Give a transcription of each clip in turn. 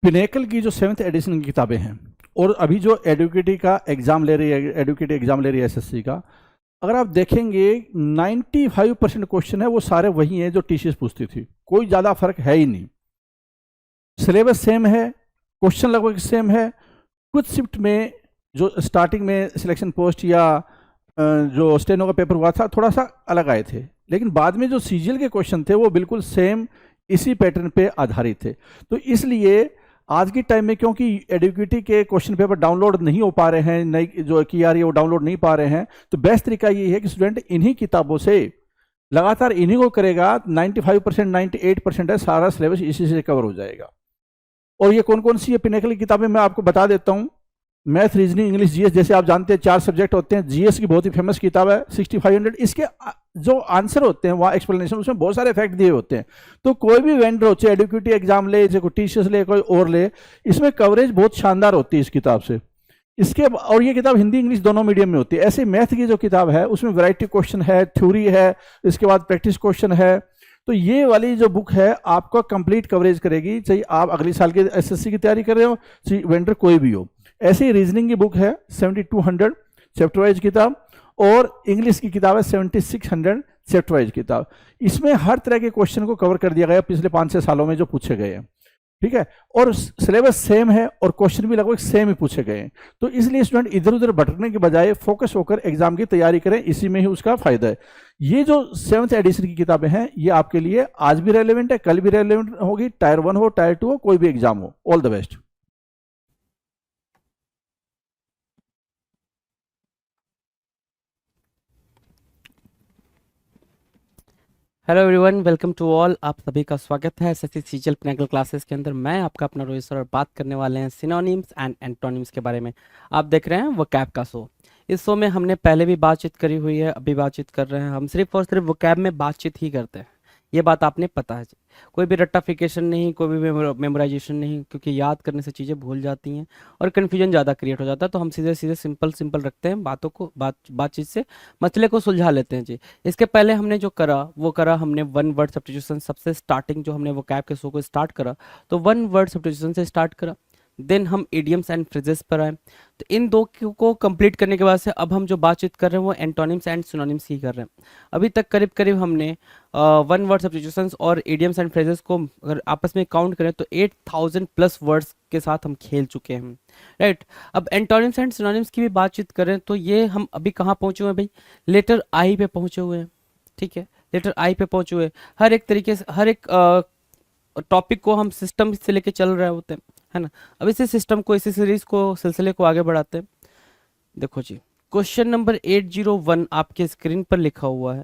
Pinnacle की जो 7th addition की किताबें हैं और अभी जो एडुकेटी का एग्ज़ाम ले रही है, एडुकेटी एग्ज़ाम ले रही है एसएससी का, अगर आप देखेंगे 95% क्वेश्चन है वो सारे वही हैं जो टीसीएस पूछती थी। कोई ज़्यादा फर्क है ही नहीं। सिलेबस सेम है, क्वेश्चन लगभग सेम है। कुछ शिफ्ट में जो स्टार्टिंग में सिलेक्शन पोस्ट या जो स्टेनो का पेपर हुआ था थोड़ा सा अलग आए थे, लेकिन बाद में जो सीजीएल के क्वेश्चन थे वो बिल्कुल सेम इसी पैटर्न पे आधारित थे। तो इसलिए आज के टाइम में क्योंकि एडुकेटी के क्वेश्चन पेपर डाउनलोड नहीं हो पा रहे हैं, नई जो की आ रही है वो डाउनलोड नहीं पा रहे हैं, तो बेस्ट तरीका ये है कि स्टूडेंट इन्हीं किताबों से लगातार इन्हीं को करेगा। 95% 98% है, सारा सिलेबस इसी से कवर हो जाएगा। और ये कौन कौन सी ये पिनेकल की किताबें मैं आपको बता देता हूँ। मैथ, रीजनिंग, इंग्लिश, जीएस, जैसे आप जानते हैं 4 सब्जेक्ट होते हैं। जीएस की बहुत ही फेमस किताब है 6500। इसके जो आंसर होते हैं वहाँ एक्सप्लेनेशन, उसमें बहुत सारे फैक्ट दिए होते हैं। तो कोई भी वेंडर हो, चाहे एडुकेटी एग्जाम ले, चाहे कोई टीसीएस ले, कोई और ले, इसमें कवरेज बहुत शानदार होती है इस किताब से। इसके और ये किताब हिंदी इंग्लिश दोनों मीडियम में होती है। ऐसे मैथ की जो किताब है उसमें वैरायटी क्वेश्चन है, थ्योरी है, इसके बाद प्रैक्टिस क्वेश्चन है। तो ये वाली जो बुक है आपका कंप्लीट कवरेज करेगी, चाहे आप अगले साल के एसएससी की तैयारी कर रहे हो, चाहे वेंडर कोई भी हो। ऐसे ही रीजनिंग की बुक है 7200 चैप्टर वाइज किताब, और इंग्लिश की किताब है 7600 चैप्टर वाइज किताब। इसमें हर तरह के क्वेश्चन को कवर कर दिया गया पिछले 5-6 सालों में जो पूछे गए हैं, ठीक है। और सिलेबस सेम है और क्वेश्चन भी लगभग सेम ही पूछे गए हैं। तो इसलिए स्टूडेंट इधर उधर भटकने के बजाय फोकस होकर एग्जाम की तैयारी करें, इसी में ही उसका फायदा है। ये जो 7th एडिशन की किताबें हैं ये आपके लिए आज भी रेलेवेंट है, कल भी रेलेवेंट होगी, टायर 1 हो, टायर 2 हो, कोई भी एग्जाम हो। All the best. Hello everyone, welcome to all. आप सभी का स्वागत है एसएससी सीजीएल पिनेकल क्लासेस के अंदर। मैं आपका अपना रोहित सर और बात करने वाले हैं सिनोनिम्स एंड एंटोनिम्स के बारे में। आप देख रहे हैं वोकैब का शो। इस शो में हमने पहले भी बातचीत करी हुई है, अभी बातचीत कर रहे हैं। हम सिर्फ और सिर्फ वोकैब में बातचीत ही करते हैं, ये बात आपने पता है। कोई भी रट्टाफिकेशन नहीं, कोई भी मेमोराइजेशन नहीं, क्योंकि याद करने से चीज़ें भूल जाती हैं और कन्फ्यूजन ज़्यादा क्रिएट हो जाता है। तो हम सीधे सीधे सिंपल रखते हैं बातों को, बातचीत से मसले को सुलझा लेते हैं जी। इसके पहले हमने जो करा वो करा, हमने वन वर्ड सब्स्टिट्यूशन। सबसे स्टार्टिंग जो हमने वो कैब के शो को स्टार्ट करा तो वन वर्ड सब्स्टिट्यूशन से स्टार्ट करा। देन हम इडियम्स एंड फ्रेजेस पर आए। तो इन दो को कंप्लीट करने के बाद से अब हम जो बातचीत कर रहे हैं वो एंटोनिम्स एंड सिनोनिम्स ही कर रहे हैं। अभी तक करीब करीब हमने वन वर्ड सब्स्टिट्यूशंस और इडियम्स एंड फ्रेजेस को अगर आपस में काउंट करें तो 8000 प्लस वर्ड्स के साथ हम खेल चुके हैं, राइट। अब एंटोनिम्स एंड सिनोनिम्स की भी बातचीत करें तो ये हम अभी कहाँ पहुँचे हुए हैं भाई? लेटर आई पे पहुँचे हुए हैं, ठीक है। लेटर आई पे पहुँचे हुए हर एक तरीके से, हर एक टॉपिक को हम सिस्टम से लेके चल रहे होते हैं, है ना। अब इसी सिस्टम को, इसी सीरीज को, सिलसिले को आगे बढ़ाते हैं। देखो जी, क्वेश्चन नंबर 801 आपके स्क्रीन पर लिखा हुआ है।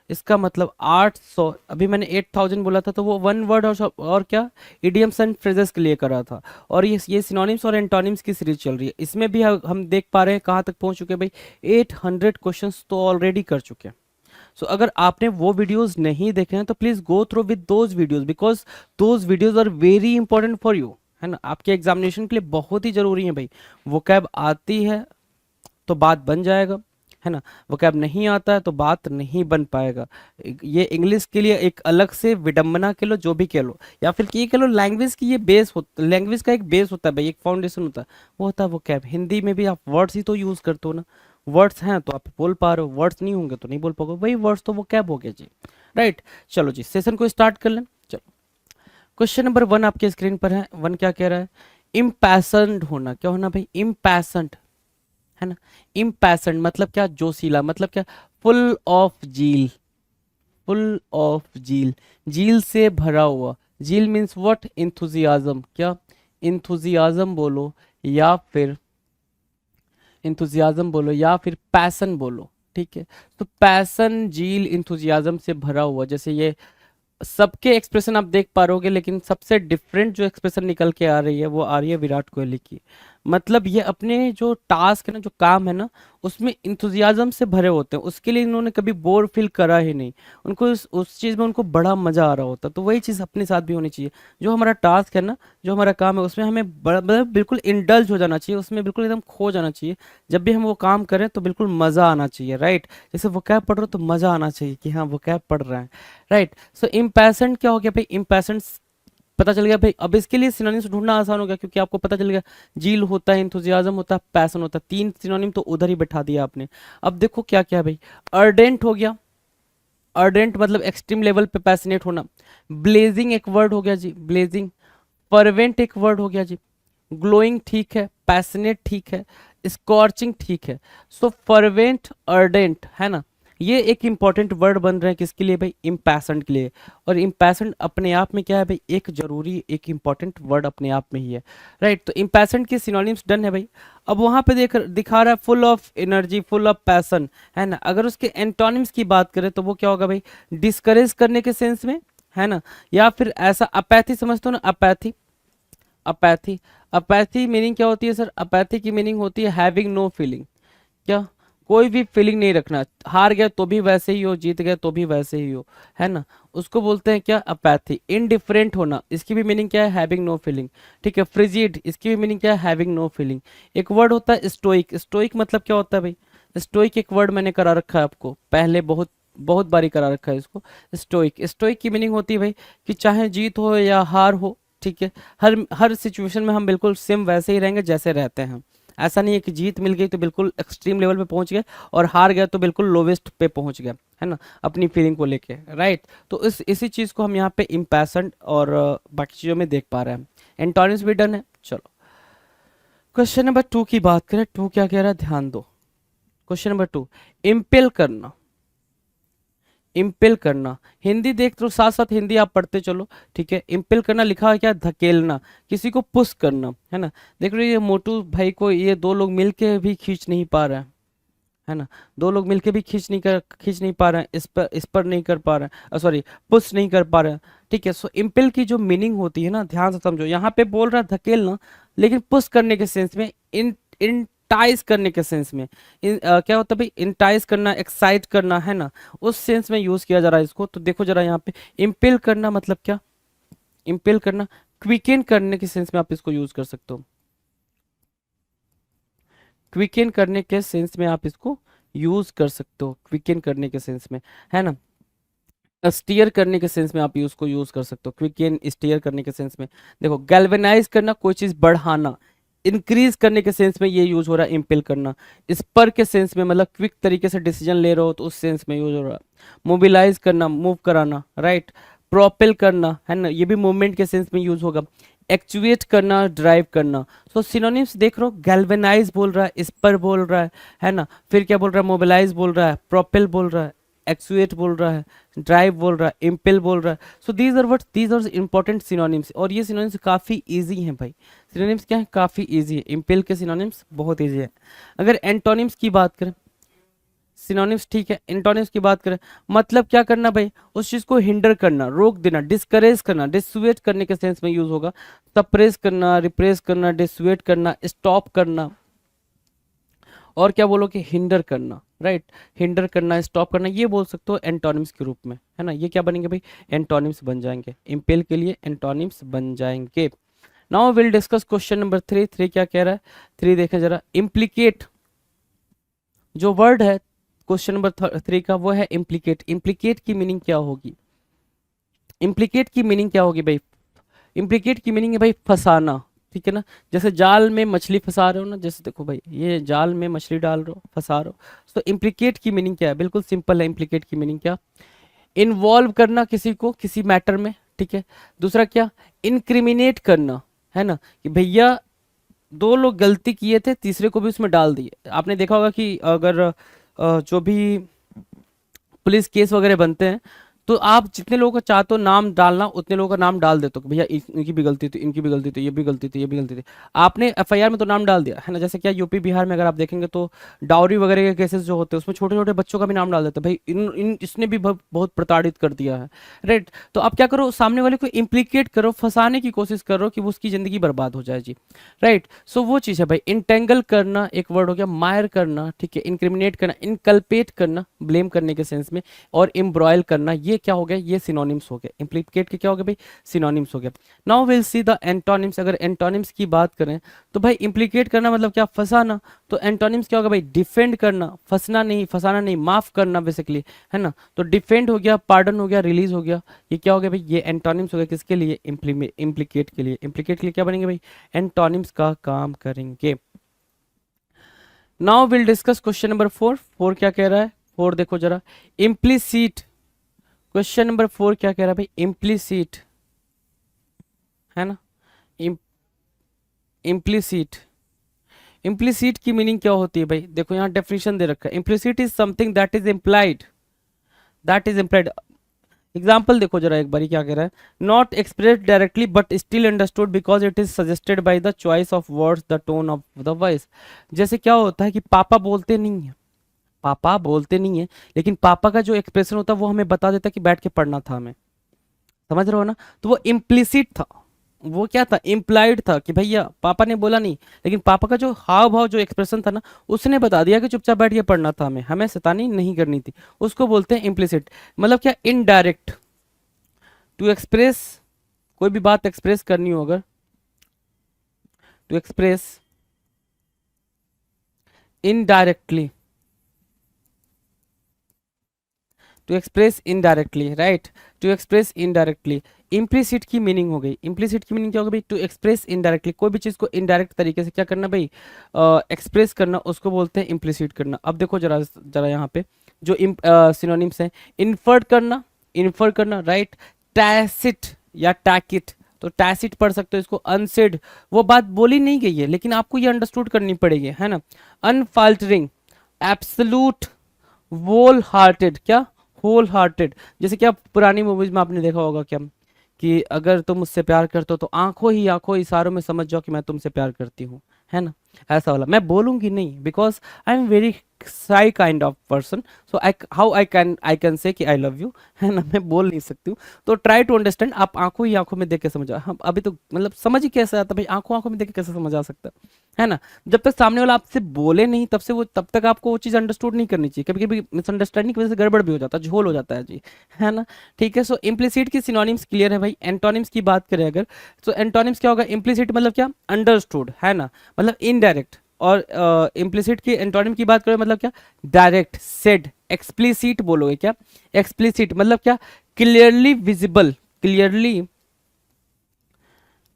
इसका मतलब 800, अभी मैंने 8000 बोला था तो वो वन वर्ड और क्या, इडियम्स एंड फ्रेजेस के लिए करा था। और ये सिनोनिम्स और एंटोनिम्स की सीरीज चल रही है। इसमें भी हम देख पा रहे हैं कहाँ तक पहुंच चुके हैं भाई। 800 क्वेश्चंस तो ऑलरेडी कर चुके हैं। सो अगर आपने वो वीडियोस नहीं देखे हैं तो please go through with those videos, because those videos are very important for you, है ना। आपके एग्जामिनेशन के लिए बहुत ही जरूरी है भाई। वो कैब आती है तो बात बन जाएगा, है ना। वो कैब नहीं आता है तो बात नहीं बन पाएगा। ये इंग्लिश के लिए एक अलग से विडंबना के लो, जो भी कह लो, या फिर ये कह लो लैंग्वेज की ये बेस होता, लैंग्वेज का एक बेस होता है भाई, एक फाउंडेशन होता है, वो होता है वो कैब। हिंदी में भी आप वर्ड्स ही तो यूज करते हो ना। वर्ड्स हैं तो आप बोल पा रहे हो, वर्ड्स नहीं होंगे तो नहीं बोल पाओगे। वही वर्ड्स तो वो कैब हो गया जी, राइट। चलो जी, सेशन को स्टार्ट कर लें। चलो, क्वेश्चन नंबर 1 आपके स्क्रीन पर है। 1 क्या कह रहा है? इम्पैशन्ड होना। क्या होना भाई? इम्पैशन्ड, है ना। इम्पैशन्ड मतलब क्या? जोशीला। मतलब क्या? Full of zeal, full of zeal, zeal से भरा हुआ। Zeal means what? इंथुजियाज्म। क्या? इंथुजियाज्म बोलो या फिर इंथुजियाज्म बोलो या फिर पैसन बोलो, ठीक है। तो पैसन, जील, इंथुजियाज्म से भरा हुआ, जैसे ये सबके एक्सप्रेशन आप देख पा रहोगे, लेकिन सबसे डिफरेंट जो एक्सप्रेशन निकल के आ रही है वो आ रही है विराट कोहली की। मतलब ये अपने जो टास्क है ना, जो काम है ना, उसमें इंथुजियाज्म से भरे होते हैं। उसके लिए इन्होंने कभी बोर फील करा ही नहीं। उनको उस चीज़ में उनको बड़ा मजा आ रहा होता। तो वही चीज़ अपने साथ भी होनी चाहिए। जो हमारा टास्क है ना, जो हमारा काम है, उसमें हमें बड़ा मतलब बिल्कुल इंडल्ज हो जाना चाहिए, उसमें बिल्कुल एकदम खो जाना चाहिए। जब भी हम वो काम करें तो बिल्कुल मजा आना चाहिए, राइट। जैसे वो कैब पढ़ रहे हो तो मजा आना चाहिए कि हाँ वो कैब पढ़ रहे हैं, राइट। सो इम्पैशेंट क्या हो गया भाई? इम्पैशेंट पता चल गया भाई। अब इसके लिए सिनोनिम्स ढूंढना आसान हो गया, क्योंकि आपको पता चल गया जील होता है, इंथुजियाज्म होता है, पैशन होता है, 3 सिनोनिम तो उधर ही बैठा दिया आपने। अब देखो क्या क्या है भाई। अर्डेंट हो गया, अर्डेंट मतलब एक्सट्रीम लेवल पे पैशनेट होना। ब्लेजिंग एक वर्ड हो गया जी, ब्लेजिंग। फर्वेंट एक वर्ड हो गया जी। ग्लोइंग ठीक है, पैशनेट ठीक है, स्कॉर्चिंग ठीक है। सो फर्वेंट, अर्डेंट है ना, ये एक इंपॉर्टेंट वर्ड बन रहे हैं किसके लिए भाई, इम्पैशन्ड के लिए। और इम्पैशन्ड अपने आप में क्या है भाई, एक जरूरी एक इंपॉर्टेंट वर्ड अपने आप में ही है, राइट। तो इम्पैशन्ड के सिनोनिम्स डन है भाई। अब वहां पे देख दिखा रहा है full of energy, full of passion, है ना। अगर उसके एंटोनिम्स की बात करें तो वो क्या होगा भाई, डिस्करेज करने के सेंस में, है ना। या फिर ऐसा अपैथी समझते हो ना, अपैथी, अपैथी। अपैथी मीनिंग क्या होती है सर, अपैथी की मीनिंग होती है हैविंग नो फीलिंग। क्या, कोई भी फीलिंग नहीं रखना, हार गए तो भी वैसे ही हो, जीत गए तो भी वैसे ही हो, है ना। उसको बोलते हैं क्या, अपैथी। इनडिफरेंट होना, इसकी भी मीनिंग क्या है, हैविंग नो फीलिंग, ठीक है। फ्रिजिड, इसकी भी मीनिंग क्या है, हैविंग नो फीलिंग। एक वर्ड होता है स्टोइक। स्टोइक मतलब क्या होता है भाई, स्टोइक एक वर्ड मैंने करा रखा है आपको पहले, बहुत बहुत बारी करा रखा है इसको। स्टोइक, स्टोइक की मीनिंग होती है भाई कि चाहे जीत हो या हार हो, ठीक है, हर हर सिचुएशन में हम बिल्कुल सेम वैसे ही रहेंगे जैसे रहते हैं। ऐसा नहीं है कि जीत मिल गई तो बिल्कुल एक्सट्रीम लेवल पे पहुंच गए, और हार गया तो बिल्कुल लोवेस्ट पे पहुंच गया, है ना, अपनी फीलिंग को लेके, राइट। तो इसी चीज़ को हम यहाँ पे इम्पैशन्ड और बाकी चीज़ों में देख पा रहे हैं। एंटोनिम्स भी डन है। चलो क्वेश्चन नंबर 2 की बात करें। 2 क्या कह रहा है, ध्यान दो। क्वेश्चन नंबर 2, इम्पेल करना। इम्पेल करना, हिंदी देख लो साथ साथ हिंदी आप पढ़ते चलो, ठीक है। इम्पेल करना लिखा है क्या, धकेलना, किसी को पुश करना, है ना। देख रहे हो ये मोटू भाई को ये 2 लोग मिलके भी खींच नहीं पा रहे हैं, है ना। 2 लोग मिलके भी खींच नहीं पा रहे हैं, इस पर नहीं कर पा रहे हैं, सॉरी पुश नहीं कर पा रहे हैं, ठीक है। सो इम्पेल की जो मीनिंग होती है ना, ध्यान से समझो। यहाँ पे बोल रहा है धकेलना, लेकिन पुश करने के सेंस में, इंटाइज करने के सेंस में, क्या होता है भाई, इंटाइज करना, एक्साइट करना, है ना, उस सेंस में यूज किया जा रहा है इसको। तो देखो जरा यहाँ पे, इम्पेल करना मतलब क्या, इम्पेल करना क्विकेन करने के सेंस में आप इसको यूज कर सकते हो। क्विकेन करने के सेंस में आप इसको यूज कर सकते हो, क्विकेन करने के सेंस में, है ना। स्टीयर करने के सेंस में आप उसको यूज कर सकते हो, क्विकेन स्टीयर करने के सेंस में। देखो गैल्वेनाइज करना, कोई चीज बढ़ाना, इंक्रीज करने के सेंस में ये यूज हो रहा है इम्पेल करना। स्पर के सेंस में मतलब क्विक तरीके से डिसीजन ले रहे हो तो उस सेंस में यूज हो रहा है। मोबिलाइज करना, मूव कराना, राइट। प्रोपेल करना, है ना, ये भी मूवमेंट के सेंस में यूज होगा। एक्चुएट करना, ड्राइव करना। सो सिनोनिम्स देख रहे हो, गैल्वेनाइज बोल रहा है, स्पर बोल रहा है ना। फिर क्या बोल रहा है, मोबिलाइज बोल रहा है, प्रोपेल बोल रहा है, एक्चुएट बोल रहा है, ड्राइव बोल रहा है, इम्पेल बोल रहा है। So these are what, these are important synonyms. और ये सिनोनिम्स काफी इजी हैं भाई। सिनोनिम्स क्या है, काफी इजी है। इम्पेल के सिनोनिम्स बहुत इजी है। अगर एंटोनिम्स की बात करें, सिनोनिम्स ठीक है, एंटोनिम्स की बात करें, मतलब क्या करना भाई, उस चीज को हिंडर करना, रोक देना, डिस्करेज करना, डिसुएट करने के सेंस में यूज होगा। सप्रेस करना, रिप्रेस करना, डिसुएट करना, स्टॉप करना, और क्या बोलोगे, हिंडर करना, राइट। हिंडर करना, स्टॉप करना, ये बोल सकते हो एंटोनिम्स के रूप में, है ना। ये क्या बनेंगे भाई, एंटोनिम्स बन जाएंगे, इम्पेल के लिए एंटोनिम्स बन जाएंगे। Now will discuss question number 3। 3 क्या कह रहा है, 3 देखें जरा। इम्प्लीकेट जो वर्ड है क्वेश्चन नंबर 3 का, वो है इम्प्लीकेट। इम्प्लीकेट की मीनिंग क्या होगी, इम्प्लीकेट की मीनिंग क्या होगी भाई, इम्प्लीकेट की मीनिंग है भाई फंसाना, ठीक है ना। जैसे जाल में मछली फंसा रहे हो ना, जैसे देखो भाई ये जाल में मछली डाल रहे हो, फंसा रहे हो। तो इम्प्लीकेट की मीनिंग क्या है, बिल्कुल सिंपल है। इम्प्लीकेट की मीनिंग क्या, इन्वॉल्व करना किसी को किसी मैटर में, ठीक है। दूसरा क्या, इनक्रिमिनेट करना, है ना, कि भैया 2 लोग गलती किए थे, तीसरे को भी उसमें डाल दिए। आपने देखा होगा कि अगर जो भी पुलिस केस वगैरह बनते हैं, तो आप जितने लोगों का चाहते हो नाम डालना, उतने लोगों का नाम डाल देते हो कि भैया इनकी भी गलती थी, इनकी भी गलती थी, ये भी गलती थी, ये भी गलती थी। आपने एफआईआर में तो नाम डाल दिया, है ना। जैसे क्या यूपी बिहार में अगर आप देखेंगे तो डाउरी वगैरह के केसेस जो होते हैं उसमें छोटे छोटे बच्चों का भी नाम डाल देते हैं, भाई इसने भी बहुत प्रताड़ित कर दिया है, राइट। तो आप क्या करो, सामने वाले को इम्प्लीकेट करो, फंसाने की कोशिश करो कि वो उसकी जिंदगी बर्बाद हो जाए जी, राइट। सो वो चीज़ है भाई। इंटेंगल करना एक वर्ड हो गया, मायर करना, ठीक है। इनक्रिमिनेट करना, इनकल्पेट करना, ब्लेम करने के सेंस में, और एम्ब्रॉयल करना, ये क्या हो गया, ये सिनोनिम्स हो गए, इम्प्लीकेट के क्या हो गया भाई, सिनोनिम्स हो गया। Now will see the antonyms. अगर एंटोनिम्स की बात करें तो भाई इम्प्लीकेट करना मतलब क्या, फंसाना। तो एंटोनिम्स क्या होगा भाई, डिफेंड करना, फंसना नहीं, फंसाना नहीं, माफ करना बेसिकली, है ना। तो डिफेंड हो गया, पार्डन हो गया, रिलीज हो गया, ये क्या हो गया भाई, ये एंटोनिम्स हो गया किसके लिए, इम्प्लीकेट के लिए। इम्प्लीकेट के लिए क्या बनेंगे भाई, एंटोनिम्स का काम करेंगे। Now will discuss question number 4। 4 क्या कह रहा है, 4 देखो जरा, इम्प्लीसिट। क्वेश्चन नंबर 4 क्या कह रहा है भाई, इम्प्लीसिट, है ना, इम्प्लीसिट। इम्प्लीसिट की मीनिंग क्या होती है भाई, देखो यहाँ डेफिनेशन दे रखा है, implicit is something that is implied, that is implied. Example देखो जरा एक बारी, क्या कह रहा है, not express directly but still understood because it is suggested by the choice of words, the tone of the voice. जैसे क्या होता है कि पापा बोलते नहीं है, पापा बोलते नहीं है, लेकिन पापा का जो एक्सप्रेशन होता है वो हमें बता देता है कि बैठ के पढ़ना था हमें, समझ रहे हो ना। तो वो इम्प्लिसिट था, वो क्या था, इम्प्लाइड था कि भैया पापा ने बोला नहीं, लेकिन पापा का जो हाव भाव, जो एक्सप्रेशन था ना, उसने बता दिया कि चुपचाप बैठ के पढ़ना था हमें, हमें शैतानी नहीं करनी थी। उसको बोलते हैं इम्प्लिसिट। मतलब क्या, इनडायरेक्ट, टू एक्सप्रेस, कोई भी बात एक्सप्रेस करनी हो अगर, to express indirectly, to express indirectly, right, to express indirectly. Implicit की मीनिंग हो गई, इम्प्लिसिट की मीनिंग क्या होगी भाई, टू एक्सप्रेस इनडायरेक्टली, कोई भी चीज को इनडायरेक्ट तरीके से क्या करना भाई, एक्सप्रेस करना, उसको बोलते हैं इम्प्लिसिट करना। अब देखो जरा जरा यहाँ पे जो सिनोनिम्स हैं, इन्फर्ड करना, इन्फर करना, राइट, टैसिट या टैकिट, तो टैसिट पढ़ सकते हो इसको, अनसेड, वो बात बोली नहीं गई है लेकिन आपको ये अंडरस्टूड करनी पड़ेगी, है ना। अनफाल्टरिंग, एब्सोल्यूट, वोल हार्टेड, क्या, होल हार्टेड। जैसे क्या पुरानी मूवीज में आपने देखा होगा क्या, कि अगर तुम मुझसे प्यार करते हो तो आंखों इशारों में समझ जाओ कि मैं तुमसे प्यार करती हूँ, है ना, ऐसा वाला। मैं बोलूंगी नहीं because I am very Sai kind of person, so I can say कि आई लव यू, है ना, मैं बोल नहीं सकती हूँ। तो ट्राई टू अंडरस्टैंड, आप आंखों ही आंखों में देख के समझ, हम अभी तो मतलब समझ ही कैसे आता भाई, आंखों आंखों में देख के कैसे समझ आ सकता है ना। जब तक सामने वाला आपसे बोले नहीं तब से वो, तब तक आपको वो चीज़ अंडरस्टूड नहीं करनी चाहिए। कभी कभी मिसअंडरस्टैंडिंग की वजह से गड़बड़ भी हो जाता है, झोल हो जाता है जी, है ना। ठीक है, सो इम्प्लिसिट की सिनोनिम्स क्लियर है भाई। एंटोनिम्स की बात करें अगर, तो एंटोनिम्स क्या होगा, इम्प्लिसिट मतलब क्या, अंडरस्टूड, है ना, मतलब इनडायरेक्ट। और इम्प्लिसिट की एंटोनिम की बात करें मतलब क्या, डायरेक्ट, सेड। एक्सप्लिसिट बोलोगे क्या, एक्सप्लिसिट मतलब क्या, क्लियरली विजिबल, क्लियरली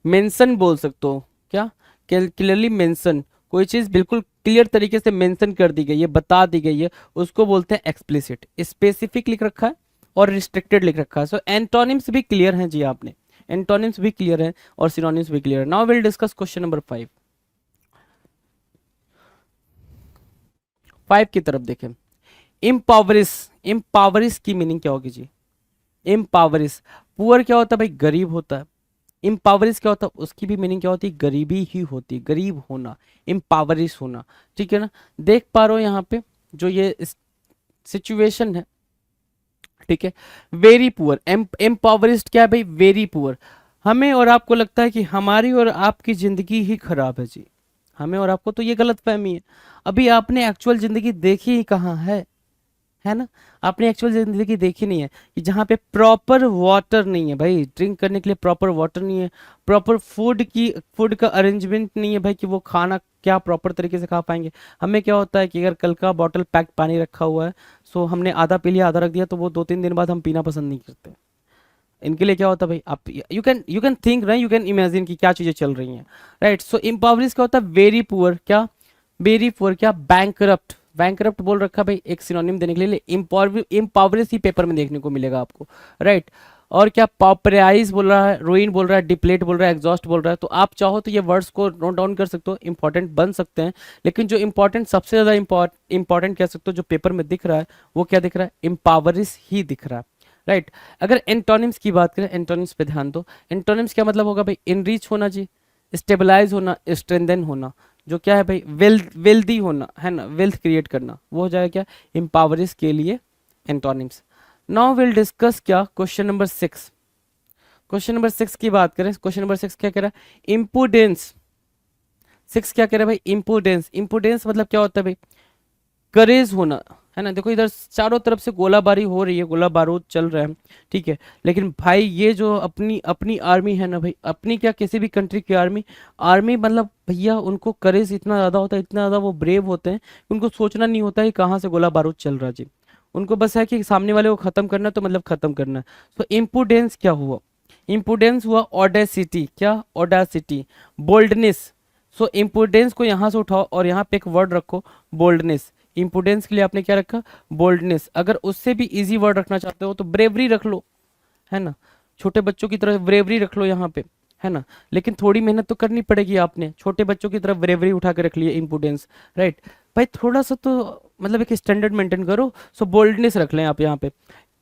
मेंशन बोल सकते हो क्या, क्लियरली मेंशन, कोई चीज बिल्कुल क्लियर तरीके से मेंशन कर दी गई है, बता दी गई है, उसको बोलते हैं एक्सप्लिसिट। स्पेसिफिक लिख रखा है और रिस्ट्रिक्टेड लिख रखा है। सो एंटोनिम्स भी क्लियर हैं जी, आपने एंटोनिम्स भी क्लियर है और सिनोनिम्स भी क्लियर है। Now will discuss question number 5। 5 की तरफ देखें, इम्पावरिस। इम्पावरिस की मीनिंग क्या होगी जी, इम्पावरिस। पुअर क्या होता है भाई, गरीब होता है। इम्पावरिस क्या होता है, उसकी भी मीनिंग क्या होती है, गरीबी ही होती है, गरीब होना, इम्पावरिस होना, ठीक है ना। देख पा रहे हो यहाँ पे जो ये सिचुएशन है, ठीक है, वेरी पुअर, एम्पावरिस्ड क्या है भाई, वेरी पुअर। हमें और आपको लगता है कि हमारी और आपकी जिंदगी ही खराब है जी, हमें और आपको तो ये गलत फहमी है। अभी आपने एक्चुअल जिंदगी देखी ही कहाँ है ना, आपने एक्चुअल जिंदगी देखी नहीं है कि जहाँ पे प्रॉपर वाटर नहीं है भाई, ड्रिंक करने के लिए प्रॉपर वाटर नहीं है, प्रॉपर फूड का अरेंजमेंट नहीं है भाई, कि वो खाना क्या प्रॉपर तरीके से खा पाएंगे। हमें क्या होता है कि अगर कल का बॉटल पैक पानी रखा हुआ है, सो हमने आधा पी लिया, आधा रख दिया, तो वो 2-3 दिन बाद हम पीना पसंद नहीं करते। इनके लिए क्या होता है भाई, आप यू कैन थिंक ना, यू कैन इमेजिन कि क्या चीजें चल रही हैं, राइट। सो इम्पावरिश क्या होता है, वेरी पुअर, क्या, वेरी पुअर, क्या, बैंकरप्ट। बैंकरप्ट बोल रखा भाई, एक सिनोनिम देने के लिए इम्पावरिश ही पेपर में देखने को मिलेगा आपको, राइट। और क्या, पॉपराइज बोल रहा है, रोइन बोल रहा है, डिप्लेट बोल रहा है, एग्जॉस्ट बोल रहा है। तो आप चाहो तो ये वर्ड्स को नोट डाउन कर सकते हो, इंपॉर्टेंट बन सकते हैं, लेकिन जो इंपॉर्टेंट, सबसे ज्यादा इंपॉर्टेंट कह सकते हो जो पेपर में दिख रहा है, वो क्या दिख रहा है, इम्पावरिश ही दिख रहा है, राइट। अगर एंटोनिम्स की बात करें, एंटोनिम्स पे ध्यान दो। एंटोनिम्स क्या मतलब होगा भाई, इनरीच होना जी, स्टेबलाइज होना, स्ट्रेंथन होना, जो क्या है भाई, वेल्दी होना, है ना, वेल्थ क्रिएट करना, वो हो जाएगा क्या, इम्पावरिश के लिए एंटोनिम्स। नाउ विल डिस्कस क्या, क्वेश्चन नंबर 6। क्वेश्चन नंबर 6 की बात करें, क्वेश्चन नंबर 6 क्या कह रहा है, इम्पुडेंस। 6 क्या कह रहा है भाई, इम्पुडेंस। इम्पुडेंस मतलब क्या होता है भाई, करेज होना, है ना। देखो इधर चारों तरफ से गोलाबारी हो रही है, गोला बारूद चल रहा है, ठीक है। लेकिन भाई ये जो अपनी अपनी आर्मी है ना भाई, अपनी क्या किसी भी कंट्री की आर्मी, आर्मी मतलब भैया उनको करेज इतना ज़्यादा होता है, इतना ज़्यादा वो ब्रेव होते हैं, उनको सोचना नहीं होता है कि कहाँ से गोला बारूद चल रहा है जी। उनको बस है कि सामने वाले को ख़त्म करना है, तो मतलब ख़त्म करना है। तो इम्पुडेंस क्या हुआ, इम्पुडेंस हुआ ऑडेसिटी, क्या ऑडेसिटी, बोल्डनेस। सो इम्पुडेंस को यहाँ से उठाओ और यहाँ पे एक वर्ड रखो बोल्डनेस। इम्पुडेंस के लिए आपने क्या रखा, बोल्डनेस। अगर उससे भी इजी वर्ड रखना चाहते हो तो ब्रेवरी रख लो, है ना। छोटे बच्चों की तरह ब्रेवरी रख लो यहाँ पे, है ना। लेकिन थोड़ी मेहनत तो करनी पड़ेगी, आपने छोटे बच्चों की तरफ ब्रेवरी उठा के रख लिया, इम्पुडेंस, राइट। भाई थोड़ा सा तो मतलब एक स्टैंडर्ड मेंटेन करो। सो बोल्डनेस रख लें आप यहाँ पे।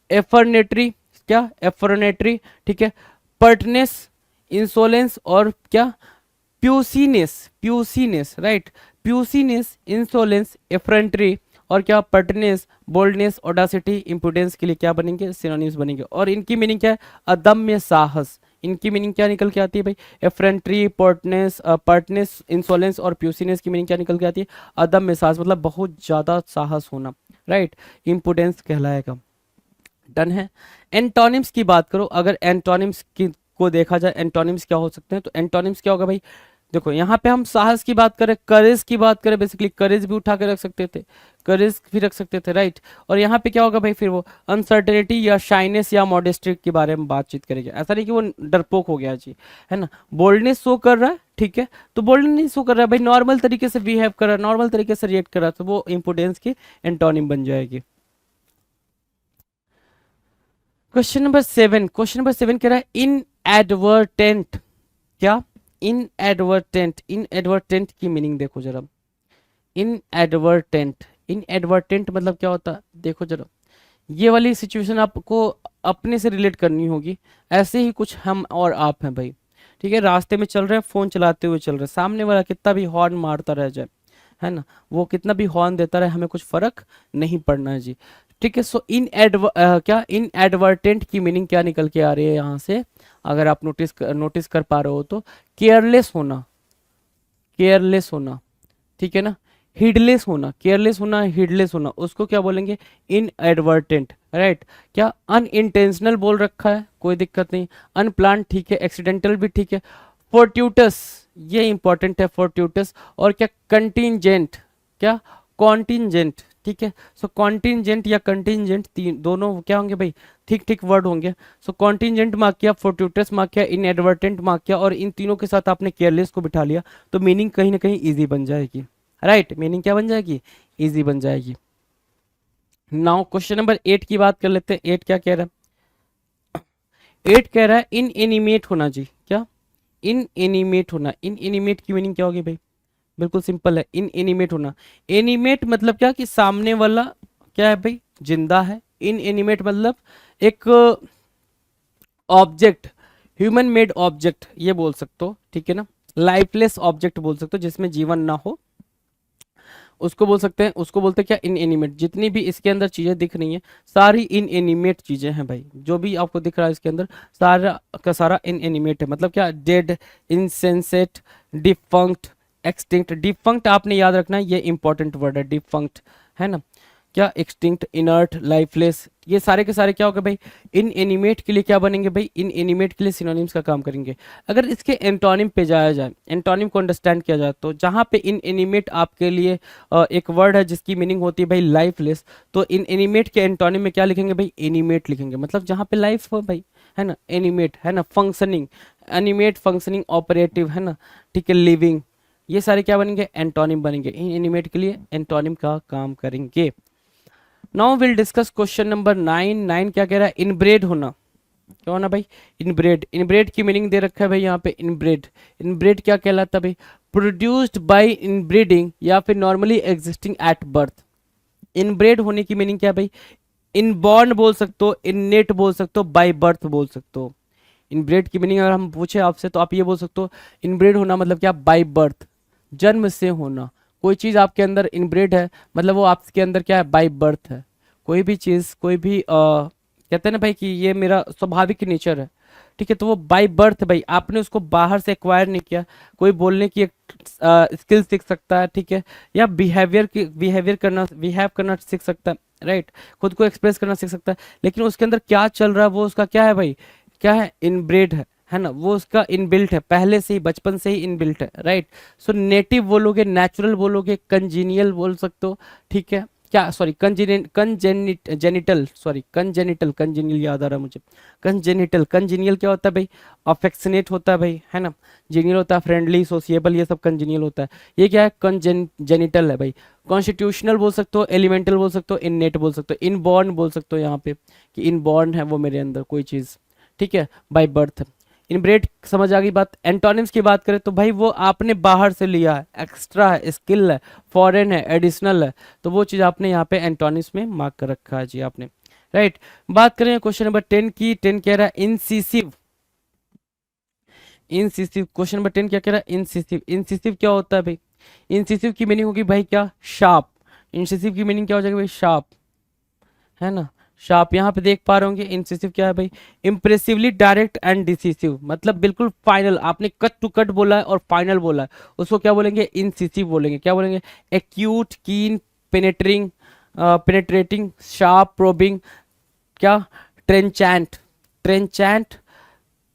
एफर्नेटरी, क्या एफर्नेटरी, ठीक है। पर्टनेस, इंसोलेंस और क्या, प्यूसीनेस, प्यूसीनेस, राइट। प्यूसीनेस, इंसोलेंस, एफ्रेंट्री और क्या, पर्टनेस, बोल्डनेस, ऑडासिटी, इंप्रूडेंस के लिए क्या बनेंगे, सिनोनिम्स बनेंगे। और इनकी मीनिंग क्या है, अदम्य साहस। इनकी मीनिंग क्या निकल के आती है भाई, एफ्रेंट्री, पर्टनेस, इंसोलेंस और प्यूसीनेस की मीनिंग क्या निकल के आती है, अदम्य साहस, मतलब बहुत ज्यादा साहस होना, राइट। इंप्रूडेंस कहलाएगा। डन है। एंटोनिम्स की बात करो, अगर एंटोनिम्स की को देखा जाए, एंटोनिम्स क्या हो सकते हैं, तो एंटोनिम्स क्या होगा भाई। देखो यहाँ पे हम साहस की बात करें, करेज की बात करें, बेसिकली करेज भी उठा के रख सकते थे, करेज भी रख सकते थे, राइट। और यहाँ पे क्या होगा भाई, फिर वो अनसर्टेनिटी या शाइनेस या मॉडेस्टी के बारे में बातचीत करेंगे। ऐसा नहीं कि वो डरपोक हो गया जी, है ना। बोल्डनेस शो कर रहा है, ठीक है, तो बोल्डनेस नहीं शो कर रहा है भाई, नॉर्मल तरीके से बिहेव कर रहा है, नॉर्मल तरीके से रिएक्ट कर रहा है, तो वो इंपोर्टेंस की एंटोनिम बन जाएगी। क्वेश्चन नंबर 7 कह रहा है इन एडवर्टेंट, क्या, इन एडवर्टेंट, इन एडवर्टेंट की मीनिंग देखो जरा। इन एडवर्टेंट, इन एडवर्टेंट मतलब क्या होता है, देखो जरा। ये वाली सिचुएशन आपको अपने से रिलेट करनी होगी। ऐसे ही कुछ हम और आप हैं भाई, ठीक है। रास्ते में चल रहे हैं, फोन चलाते हुए चल रहे हैं, सामने वाला कितना भी हॉर्न मारता रह जाए, है ना, वो कितना भी हॉर्न देता रहे, हमें कुछ फर्क नहीं पड़ना है जी, ठीक है। सो क्या इन एडवर्टेंट की मीनिंग क्या निकल के आ रही है यहाँ से, अगर आप नोटिस कर पा रहे हो तो, केयरलेस होना, केयरलेस होना, ठीक है ना। हिडलेस होना, केयरलेस होना, हिडलेस होना, उसको क्या बोलेंगे, इन एडवर्टेंट, राइट। क्या अनइंटेंशनल बोल रखा है, कोई दिक्कत नहीं। अनप्लान ठीक है, एक्सीडेंटल भी ठीक है। फोर्ट्यूटस, ये इंपॉर्टेंट है, फोर्ट्यूटस। और क्या, कंटिंजेंट, क्या, कॉन्टिंजेंट, ठीक है। सो कॉन्टिंजेंट या कंटिंजेंट दोनों क्या होंगे भाई, ठीक ठीक वर्ड होंगे। सो कॉन्टिंजेंट मार्क किया, फोर्ट्यूटस मार्क किया, इन एडवर्टेंट मार्क किया, और इन तीनों के साथ आपने केयरलेस को बिठा लिया, तो मीनिंग कहीं ना कहीं ईजी बन जाएगी, राइट। मीनिंग क्या बन जाएगी, ईजी बन जाएगी। नाउ क्वेश्चन नंबर 8 की बात कर लेते हैं। 8 क्या कह रहा है, 8 कह रहा है इन एनिमेट होना जी, क्या, इन एनिमेट होना। इन एनिमेट की मीनिंग क्या होगी भाई, बिल्कुल सिंपल है, इन एनिमेट होना। एनिमेट मतलब क्या, कि सामने वाला क्या है भाई, जिंदा है। इन एनिमेट मतलब एक ऑब्जेक्ट, ह्यूमन मेड ऑब्जेक्ट ये बोल सकते हो, ठीक है ना। लाइफलेस ऑब्जेक्ट बोल सकते हो, जिसमें जीवन ना हो, उसको बोल सकते हैं, उसको बोलते हैं क्या, इन एनिमेट। जितनी भी इसके अंदर चीजें दिख रही हैं, सारी इन एनिमेट चीजें हैं भाई। जो भी आपको दिख रहा है इसके अंदर, सारा का सारा इन एनिमेट है। मतलब क्या, डेड, इनसेंसेट, डिफंक्ट, एक्सटिंक्ट। डिफंक्ट आपने याद रखना है, ये इंपॉर्टेंट वर्ड है, डिफंक्ट, है ना। क्या, एक्सटिंक्ट, इनर्ट, लाइफलेस, ये सारे के सारे क्या होगा भाई, इन एनिमेट के लिए क्या बनेंगे भाई, इन एनिमेट के लिए सिनोनिम्स का काम करेंगे। अगर इसके एंटोनिम पे जाया जाए, एंटोनिम को अंडरस्टैंड किया जाए, तो जहाँ पे इन एनिमेट आपके लिए एक वर्ड है जिसकी मीनिंग होती है भाई लाइफलेस, तो इन एनिमेट के एंटोनिम में क्या लिखेंगे भाई, एनिमेट लिखेंगे। मतलब जहाँ पे लाइफ हो भाई, है ना, एनिमेट, है ना। फंक्शनिंग, एनिमेट, फंक्शनिंग, ऑपरेटिव, है ना, ठीक है, लिविंग, ये सारे क्या बनेंगे, एंटोनिम बनेंगे। इन एनिमेट के लिए एंटोनिम का काम करेंगे। Now will discuss question number 9। 9 क्या कह रहा है, इनब्रेड होना, क्या होना भाई, इनब्रेड। इनब्रेड की मीनिंग दे रखा है भाई यहाँ पे, इनब्रेड। इनब्रेड क्या कहलाता है भाई, प्रोड्यूस्ड बाय इनब्रीडिंग या फिर normally existing at birth. Inbred होने की मीनिंग क्या है भाई, इनबॉर्न बोल सकते हो, इननेट बोल सकते हो, बाय बर्थ बोल सकते हो। इनब्रेड की मीनिंग अगर हम पूछे आपसे, तो आप ये बोल सकते हो, इनब्रेड होना मतलब क्या, बाय बर्थ, जन्म से होना। कोई चीज आपके अंदर इनब्रेड है, मतलब वो आपके अंदर क्या है, बाय बर्थ है। कोई भी चीज, कोई भी कहते हैं ना भाई कि ये मेरा स्वाभाविक नेचर है, ठीक है, तो वो बाय बर्थ भाई, आपने उसको बाहर से एक्वायर नहीं किया। कोई बोलने की एक स्किल सीख सकता है, ठीक है, या बिहेवियर करना सीख सकता है, राइट, खुद को एक्सप्रेस करना सीख सकता है, लेकिन उसके अंदर क्या चल रहा है वो उसका क्या है भाई, क्या है, इनब्रेड है ना, वो उसका इनबिल्ट है, पहले से ही, बचपन से ही इनबिल्ट है, राइट। सो नेटिव बोलोगे, नेचुरल बोलोगे, कंजीनियल बोल सकते हो, ठीक है, क्या, सॉरी, कंजेनिटल, सॉरी, कंजेनियल याद आ रहा है मुझे, कंजेनियल क्या होता है भाई, अफेक्शनेट होता है भाई, है ना, जीनियल होता है फ्रेंडली, सोशिएबल, ये सब कंजेनियल होता है। ये क्या है, कंजेनिटल है भाई। कॉन्स्टिट्यूशनल बोल सकते हो, एलिमेंटल बोल सकते हो, इननेट बोल सकते हो, इनबॉर्न बोल सकते हो यहाँ पे, कि इनबॉर्न है वो मेरे अंदर कोई चीज़, ठीक है, बाय बर्थ। इनब्रेड समझ आ गई बात। एंटोनिम्स की बात करें तो भाई वो आपने बाहर से लिया है, एक्स्ट्रा है, स्किल है, फॉरेन है, एडिशनल है, तो वो चीज़ आपने यहाँ पे एंटोनिम्स में मार्क कर रखा है जी आपने, राइट। बात करें क्वेश्चन नंबर 10 की, 10 कह रहा है इंसिसिव। इंसिसिव क्वेश्चन नंबर 10 क्या कह रहा है, इंसिसिव। इंसिसिव क्या होता है भाई, इंसिसिव की मीनिंग होगी भाई क्या, शार्प। इंसिसिव की मीनिंग क्या हो जाएगी भाई, शार्प, है ना, शार्प। यहाँ पे देख पा रहे होंगे इंसिसिव क्या है भाई, इंप्रेसिवली डायरेक्ट एंड डिसिसिव, मतलब बिल्कुल फाइनल, आपने कट टू कट बोला है और फाइनल बोला है, उसको क्या बोलेंगे, इंसिसिव बोलेंगे। क्या बोलेंगे, एक्यूट, कीन, पेनेट्रिंग, पेनेट्रेटिंग, शार्प, प्रोबिंग, क्या, ट्रेंचैंट, ट्रेंचैंट,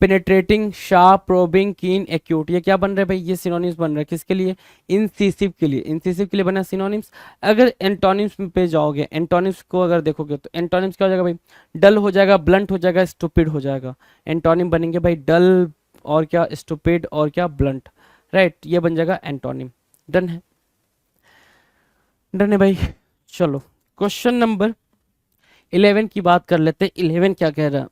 पेनेट्रेटिंग, शार्प, प्रोबिंग, कीन, एक्यूट, ये क्या बन रहा है भाई, ये सिनोनिम्स बन रहा है किसके लिए, इंसिसिव के लिए। इंसिसिव के लिए बना सिनोनिम्स। अगर एंटोनिम्स पे जाओगे, एंटोनिम्स को अगर देखोगे तो एंटोनिम्स क्या हो जाएगा भाई, डल हो जाएगा, ब्लंट हो जाएगा, स्टूपिड हो जाएगा। एंटोनिम बनेंगे भाई डल और क्या, स्टूपिड और क्या, ब्लंट, राइट, ये बन जाएगा एंटोनिम। डन है, डन है भाई। चलो क्वेश्चन नंबर 11 की बात कर लेते हैं। 11 क्या कह रहा है,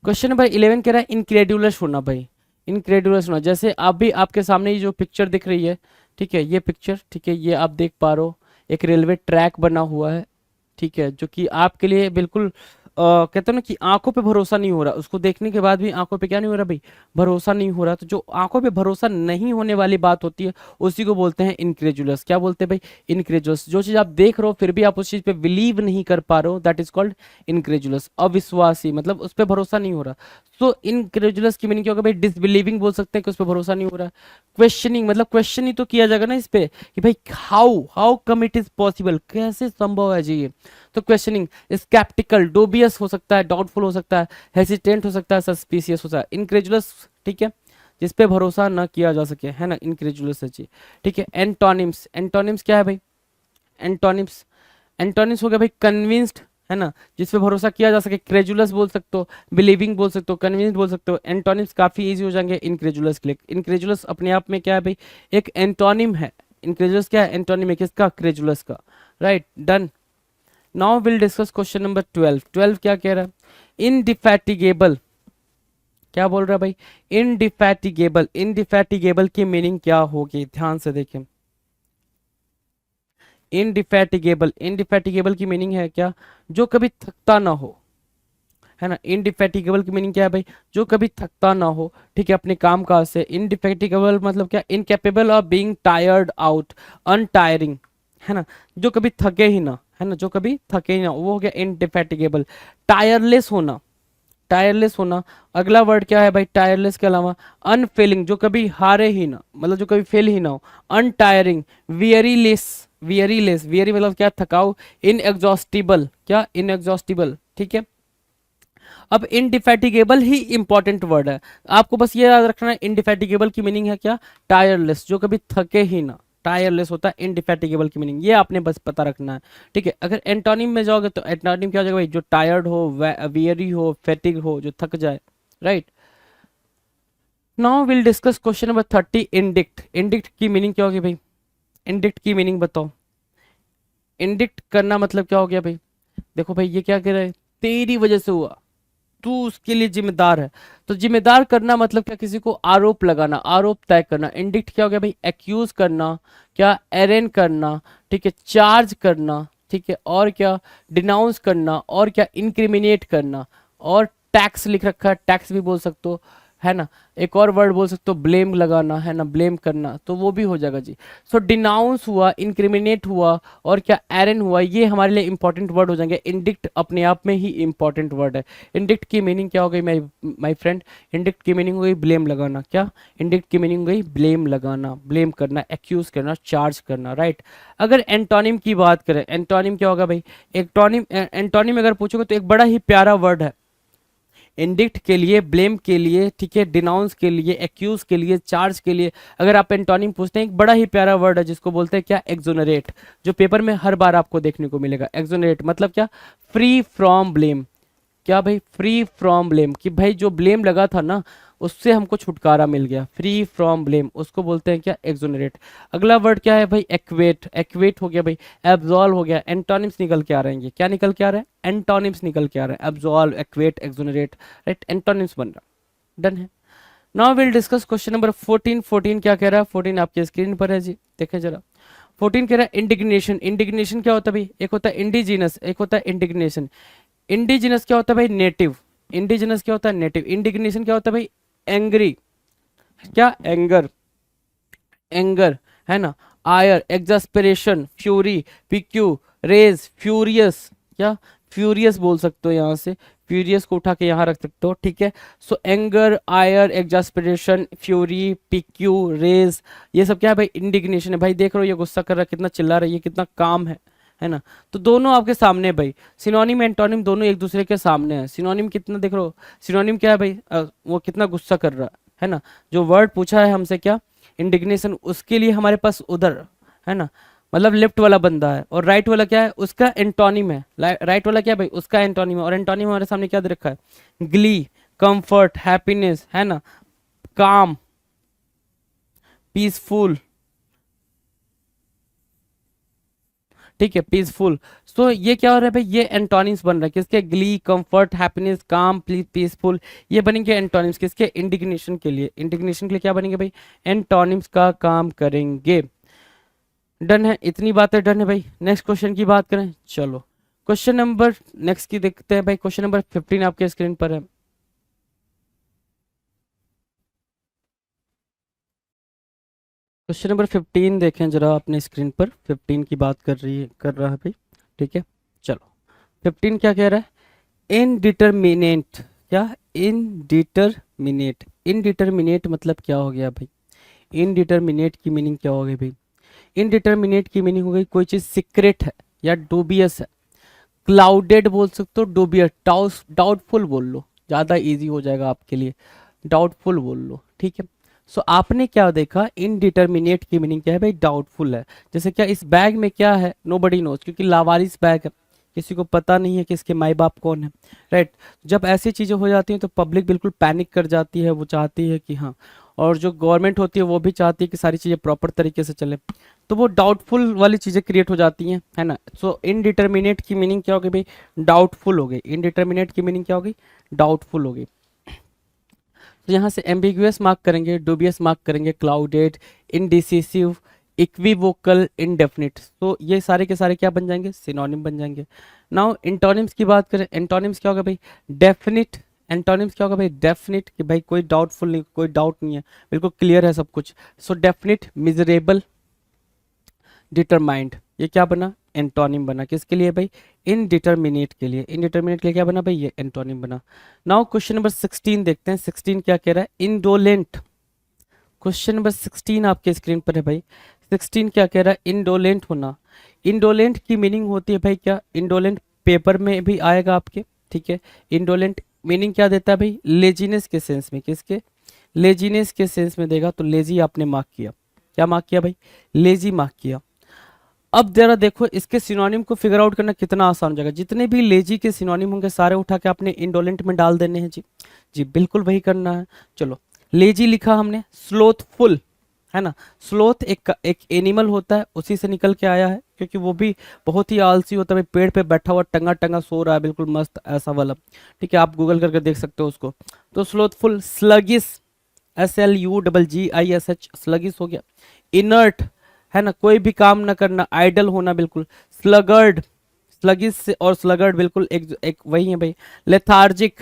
क्वेश्चन नंबर 11 कह रहा है इनक्रेडुलस होना भाई, इनक्रेडुलस होना। जैसे आप भी, आपके सामने ये जो पिक्चर दिख रही है, ठीक है, ये पिक्चर, ठीक है, ये आप देख पा रहे हो, एक रेलवे ट्रैक बना हुआ है, ठीक है, जो कि आपके लिए बिल्कुल कहते हैं ना कि आंखों पे भरोसा नहीं हो रहा, उसको देखने के बाद भी आंखों पे क्या नहीं हो रहा भाई, भरोसा नहीं हो रहा। तो जो आंखों पे भरोसा नहीं होने वाली बात होती है उसी को बोलते हैं इनक्रेजुलस। क्या बोलते हैं भाई, इनक्रेजुलस। जो चीज आप देख रहे हो फिर भी आप उस चीज पे बिलीव नहीं कर पा रहे हो, दैट इज कॉल्ड इनक्रेजुलस, अविश्वासी, मतलब उस पर भरोसा नहीं हो रहा। तो इनक्रेजुलस की मीनिंग क्या होगा भाई, डिसबिलीविंग बोल सकते हैं कि उस पर भरोसा नहीं हो रहा। क्वेश्चनिंग, मतलब क्वेश्चन ही तो किया जाएगा ना इस पे कि भाई how how come it is possible, कैसे संभव है जी ये। तो क्वेश्चनिंग, स्केप्टिकल, डोबियस हो सकता है, डाउटफुल हो सकता है, हेसिटेंट हो सकता है, सस्पिशियस हो सकता है। इनक्रेजुलस, ठीक है, जिस पे भरोसा ना किया जा सके, है ना, इनक्रेजुलस है जी, ठीक है। एंटोनिम्स, एंटोनिम्स क्या है भाई, एंटोनिम्स, एंटोनिम्स हो गया भाई कन्विंस्ड, है ना, जिस पे भरोसा किया जा सके, क्रेजुलस बोल सकते हो, बिलीविंग बोल सकते हो, कन्विंस्ड बोल सकते हो। एंटोनिम्स काफी इजी हो जाएंगे इनक्रेजुलस के लिए। इनक्रेजुलस अपने आप में क्या है भाई, एक एंटोनिम है। इनक्रेजुलस क्या है, एंटोनिम है किसका, क्रेजुलस का, right, done. Now will discuss question number 12। 12 क्या कह रहा है, इनडिफैटिगेबल। क्या बोल रहा है भाई, इनडिफैटिगेबल। इनडिफैटिगेबल की मीनिंग क्या होगी, ध्यान से देखें। इनडिफैटिगेबल, इनडिफैटिगेबल की मीनिंग है क्या, जो कभी थकता ना हो, है ना। इनडिफैटिगेबल की मीनिंग क्या है भाई, जो कभी थकता ना हो, ठीक है, अपने काम काज से। इनडिफैटिगेबल मतलब क्या, incapable of being tired out, untiring, है ना, जो कभी थके ही ना, है ना, जो कभी थके ही ना, वो हो गया इनडिफैटिगेबल। टायरलेस होना, टायरलेस होना। अगला वर्ड क्या है भाई, टायरलेस के अलावा, अनफेलिंग, जो कभी हारे ही ना, मतलब जो कभी फेल ही ना हो। अनटायरिंग, वियरीलेस, वियरीलेस, वियरी मतलब क्या, थकाऊ। इनएग्जॉस्टिबल, क्या, इनएग्जॉस्टिबल, ठीक है। अब इनडिफैटिगेबल ही इंपॉर्टेंट वर्ड है, आपको बस ये याद रखना है। इनडिफैटिगेबल की मीनिंग है क्या, टायरलेस, जो कभी थके ही ना, टायरलेस होता है इनडिफैटिगेबल की मीनिंग, ये आपने बस पता रखना है, ठीक है। अगर एंटोनिम में जाओगे तो एंटोनिम क्या हो जाएगा भाई, जो टायर्ड हो, वियरी हो, फेटिग हो, जो थक जाए, right. Now will discuss question number 30, indict. Indict की मीनिंग क्या होगी भाई, इंडिक्ट की मीनिंग बताओ। इंडिक्ट करना मतलब क्या हो गया भाई, देखो भाई ये क्या कह रहा है, तेरी वजह से हुआ, तू उसके लिए जिम्मेदार है। तो जिम्मेदार करना मतलब क्या, किसी को आरोप लगाना, आरोप तय करना। इंडिक्ट क्या हो गया भाई, एक्यूज करना, क्या, एरेन करना, ठीक है, चार्ज करना, ठीक है, और क्या, डिनाउंस करना, और क्या, इंक्रिमिनेट करना। और टैक्स लिख रखा है, टैक्स भी बोल सकते हो, है ना। एक और वर्ड बोल सकते हो ब्लेम लगाना, है ना, ब्लेम करना, तो वो भी हो जाएगा जी। सो डिनाउंस हुआ, इंक्रिमिनेट हुआ, और क्या एरन हुआ, ये हमारे लिए इंपॉर्टेंट वर्ड हो जाएंगे। इंडिक्ट अपने आप में ही इंपॉर्टेंट वर्ड है। इंडिक्ट की मीनिंग क्या हो गई माय फ्रेंड? इंडिक्ट की मीनिंग हो गई ब्लेम लगाना। क्या? इंडिक्ट की मीनिंग हो गई ब्लेम लगाना, ब्लेम करना, एक्यूज करना, चार्ज करना, राइट। अगर एंटोनिम की बात करें, एंटोनिम क्या होगा भाई? एंटोनिम, एंटोनिम अगर पूछोगे तो एक बड़ा ही प्यारा वर्ड है। इंडिक्ट के लिए, ब्लेम के लिए, ठीक है, डिनाउंस के लिए, एक्यूज के लिए, चार्ज के लिए अगर आप एंटोनिम पूछते हैं, एक बड़ा ही प्यारा वर्ड है जिसको बोलते हैं क्या? एक्सोनरेट, जो पेपर में हर बार आपको देखने को मिलेगा। एक्सोनरेट मतलब क्या? Free from blame. क्या भाई? फ्री फ्रॉम ब्लेम, कि भाई जो ब्लेम लगा था ना उससे हमको छुटकारा मिल गया, फ्री फ्रॉम ब्लेम, उसको बोलते हैं क्या? एक्सोनरेट। अगला वर्ड क्या है भाई? एक्वेट। एक्वेट हो गया भाई, एब्सॉल्व हो गया। एंटोनिम्स निकल के आ रहे हैं, ये क्या निकल के आ रहा है? एंटोनिम्स निकल के आ रहे हैं, एब्सॉल्व, एक्वेट, एक्सोनरेट, राइट, एंटोनिम्स बन रहा। डन है। Now will discuss question number 14। 14 क्या कह रहा है? 14 आपके स्क्रीन पर है जी, देखें जरा। 14 कह रहा है इंडिग्नेशन। इंडिग्नेशन क्या होता है भाई? एक होता है इंडिजीनस, एक होता है इंडिग्नेशन। इंडिजिनस क्या होता है भाई? नेटिव। इंडिजिनस क्या होता है? नेटिव। इंडिग्नेशन क्या होता है भाई? एंग्री। क्या? एंगर, एंगर, है ना। आयर, एग्जास्पेरेशन, फ्यूरी, पिक्यू, रेज, फ्यूरियस। क्या? फ्यूरियस बोल सकते हो यहाँ से, फ्यूरियस को उठा के यहाँ रख सकते हो, ठीक है। सो एंगर, आयर, एग्जास्पेरेशन, फ्यूरी, पिक्यू, रेज, ये सब क्या है भाई? इंडिग्नेशन है। भाई देख रहे हो ये गुस्सा कर रहा है, कितना चिल्ला रहा है, ये कितना काम है ना। तो दोनों आपके सामने है भाई, सिनोनिम एंटोनिम दोनों एक दूसरे के सामने है। सिनोनिम कितना देख रहे हो? सिनोनिम क्या है भाई? वो कितना गुस्सा कर रहा है ना। जो वर्ड पूछा है हमसे क्या? इंडिग्नेशन, उसके लिए हमारे पास उधर, है ना, मतलब लेफ्ट वाला बंदा है, और राइट वाला क्या है? उसका एंटोनिम है। राइट वाला क्या है भाई? उसका एंटोनिम है। और एंटोनिम हमारे सामने क्या दे रखा है? ग्ली, कंफर्ट, हैप्पीनेस, है ना, काम, पीसफुल, ठीक है, पीसफुल। सो ये क्या हो रहा है भाई? ये एंटोनिम्स बन रहा है किसके? ग्ली, कंफर्ट, हैप्पीनेस, काम, पीसफुल, ये बनेंगे एंटोनिम्स किसके? इंडिग्नेशन के लिए। इंडिग्नेशन के लिए क्या बनेंगे भाई? एंटोनिम्स का काम करेंगे। डन है, इतनी बातें डन है भाई। नेक्स्ट क्वेश्चन की बात करें, चलो क्वेश्चन नंबर नेक्स्ट की देखते हैं भाई। क्वेश्चन नंबर 15 आपके स्क्रीन पर है। क्वेश्चन नंबर 15 देखें जरा अपने स्क्रीन पर। 15 की बात कर रहा है भाई, ठीक है। चलो 15 क्या कह रहा है? इनडिटरमिनेट। क्या? इनडिटरमिनेट। इनडिटरमिनेट मतलब क्या हो गया भाई? इनडिटरमिनेट की मीनिंग क्या हो गई भाई? इनडिटरमिनेट की मीनिंग हो गई कोई चीज सीक्रेट है या डूबियस है। क्लाउडेड बोल सकते हो, डूबियस, डाउटफुल बोल लो, ज्यादा इजी हो जाएगा आपके लिए। डाउटफुल बोल लो, ठीक है। सो आपने क्या देखा? इनडिटरमिनेट की मीनिंग क्या है भाई? डाउटफुल है। जैसे क्या इस बैग में क्या है? नोबडी नोज, क्योंकि लावारिस बैग है, किसी को पता नहीं है कि इसके माई बाप कौन है, राइट। जब ऐसी चीजें हो जाती हैं तो पब्लिक बिल्कुल पैनिक कर जाती है, वो चाहती है कि हाँ, और जो गवर्नमेंट होती है वो भी चाहती है कि सारी चीजें प्रॉपर तरीके से चले, तो वो डाउटफुल वाली चीजें क्रिएट हो जाती हैं, है ना। सो इनडिटरमिनेट की मीनिंग क्या हो गई भाई? डाउटफुल हो गई। इनडिटरमिनेट की मीनिंग क्या हो गई? डाउटफुल हो गई। तो यहाँ से एम्बिगुअस मार्क करेंगे, डूबियस मार्क करेंगे, क्लाउडेड, इनडिसिसिव, इक्विवोकल, इनडेफिनिट। तो ये सारे के सारे क्या बन जाएंगे? सिनोनिम बन जाएंगे। नाउ इंटोनिम्स की बात करें, एंटोनिम्स क्या होगा भाई? डेफिनिट। एंटोनिम्स क्या होगा भाई? डेफिनिट, कि भाई कोई डाउटफुल नहीं, कोई डाउट नहीं है, बिल्कुल क्लियर है सब कुछ। सो डेफिनिट, मिजरेबल, डिटरमाइंड, ये क्या बना? एंटोनिम बना। किसके लिए भाई? इनडिटरमिनेट के लिए। इनडिटरमिनेट के लिए क्या बना भाई? ये एंटोनिम बना। नाउ क्वेश्चन नंबर 16 देखते हैं। 16 क्या कह रहा है? इंडोलेंट। क्वेश्चन नंबर 16 आपके स्क्रीन पर है भाई। 16 क्या कह रहा है? इंडोलेंट होना। इंडोलेंट की मीनिंग होती है भाई क्या? इंडोलेंट पेपर में भी आएगा आपके, ठीक है। इंडोलेंट मीनिंग क्या देता है भाई? लेजीनेस के सेंस में। किसके? लेजीनेस के सेंस में देगा, तो लेजी आपने मार्क किया। क्या मार्क किया भाई? लेजी मार्क किया। अब जरा देखो इसके सिनोनिम को फिगर आउट करना कितना आसान हो जाएगा। जितने भी लेजी के सिनोनिम होंगे सारे उठा के आपने इंडोलेंट में डाल देने हैं जी। जी बिल्कुल वही करना है। चलो लेजी लिखा हमने, स्लोथफुल, है ना। स्लोथ एक एनिमल होता है, उसी से निकल के आया है, क्योंकि वो भी बहुत ही आलसी होता है, पेड़ पे बैठा हुआ टंगा टंगा सो रहा है, बिल्कुल मस्त ऐसा वाला, ठीक है। आप गूगल करके देख सकते हो उसको। तो स्लोथफुल, स्लगिस, SLUGGISH, स्लगिस हो गया। इनर्ट, है ना, कोई भी काम ना करना, आइडल होना बिल्कुल। स्लगर्ड, स्लगिस और स्लगर्ड बिल्कुल एक वही है भाई। लेथार्जिक,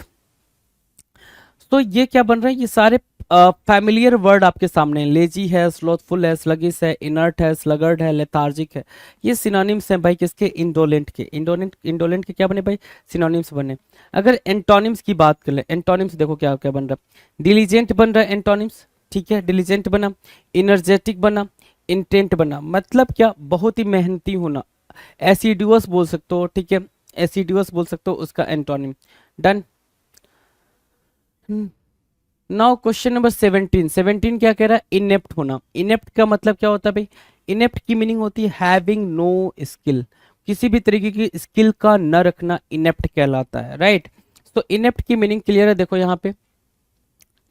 तो ये क्या बन रहा है, ये सारे फैमिलियर वर्ड आपके सामने हैं। लेजी है, स्लोथफुल है, स्लगिश है, इनर्ट है, स्लगर्ड है, लेथार्जिक है। ये सिनोनिम्स हैं भाई किसके, इंडोलेंट के। इंडोलेंट के क्या बने भाई, सिनोनिम्स बने। अगर एंटोनिम्स की बात कर ले, एंटोनिम्स देखो क्या क्या बन रहा है। डिलीजेंट बन रहा है एंटोनिम्स, ठीक है, डिलीजेंट बना। इनर्जेटिक बना, इंटेंट बना, मतलब क्या, बहुत ही मेहनती होना। एसिडुअस बोल सकते हो, ठीक है, एसिडुअस बोल सकते हो उसका antonym. Done. Now question number 17 क्या कह रहा है, इनेप्ट होना। इनेप्ट का मतलब क्या होता है भाई, इनेप्ट की मीनिंग होती है हैविंग नो स्किल, किसी भी तरीके की स्किल का न रखना इनेप्ट कहलाता है, राइट। तो इनेप्ट की मीनिंग क्लियर है, देखो यहाँ पे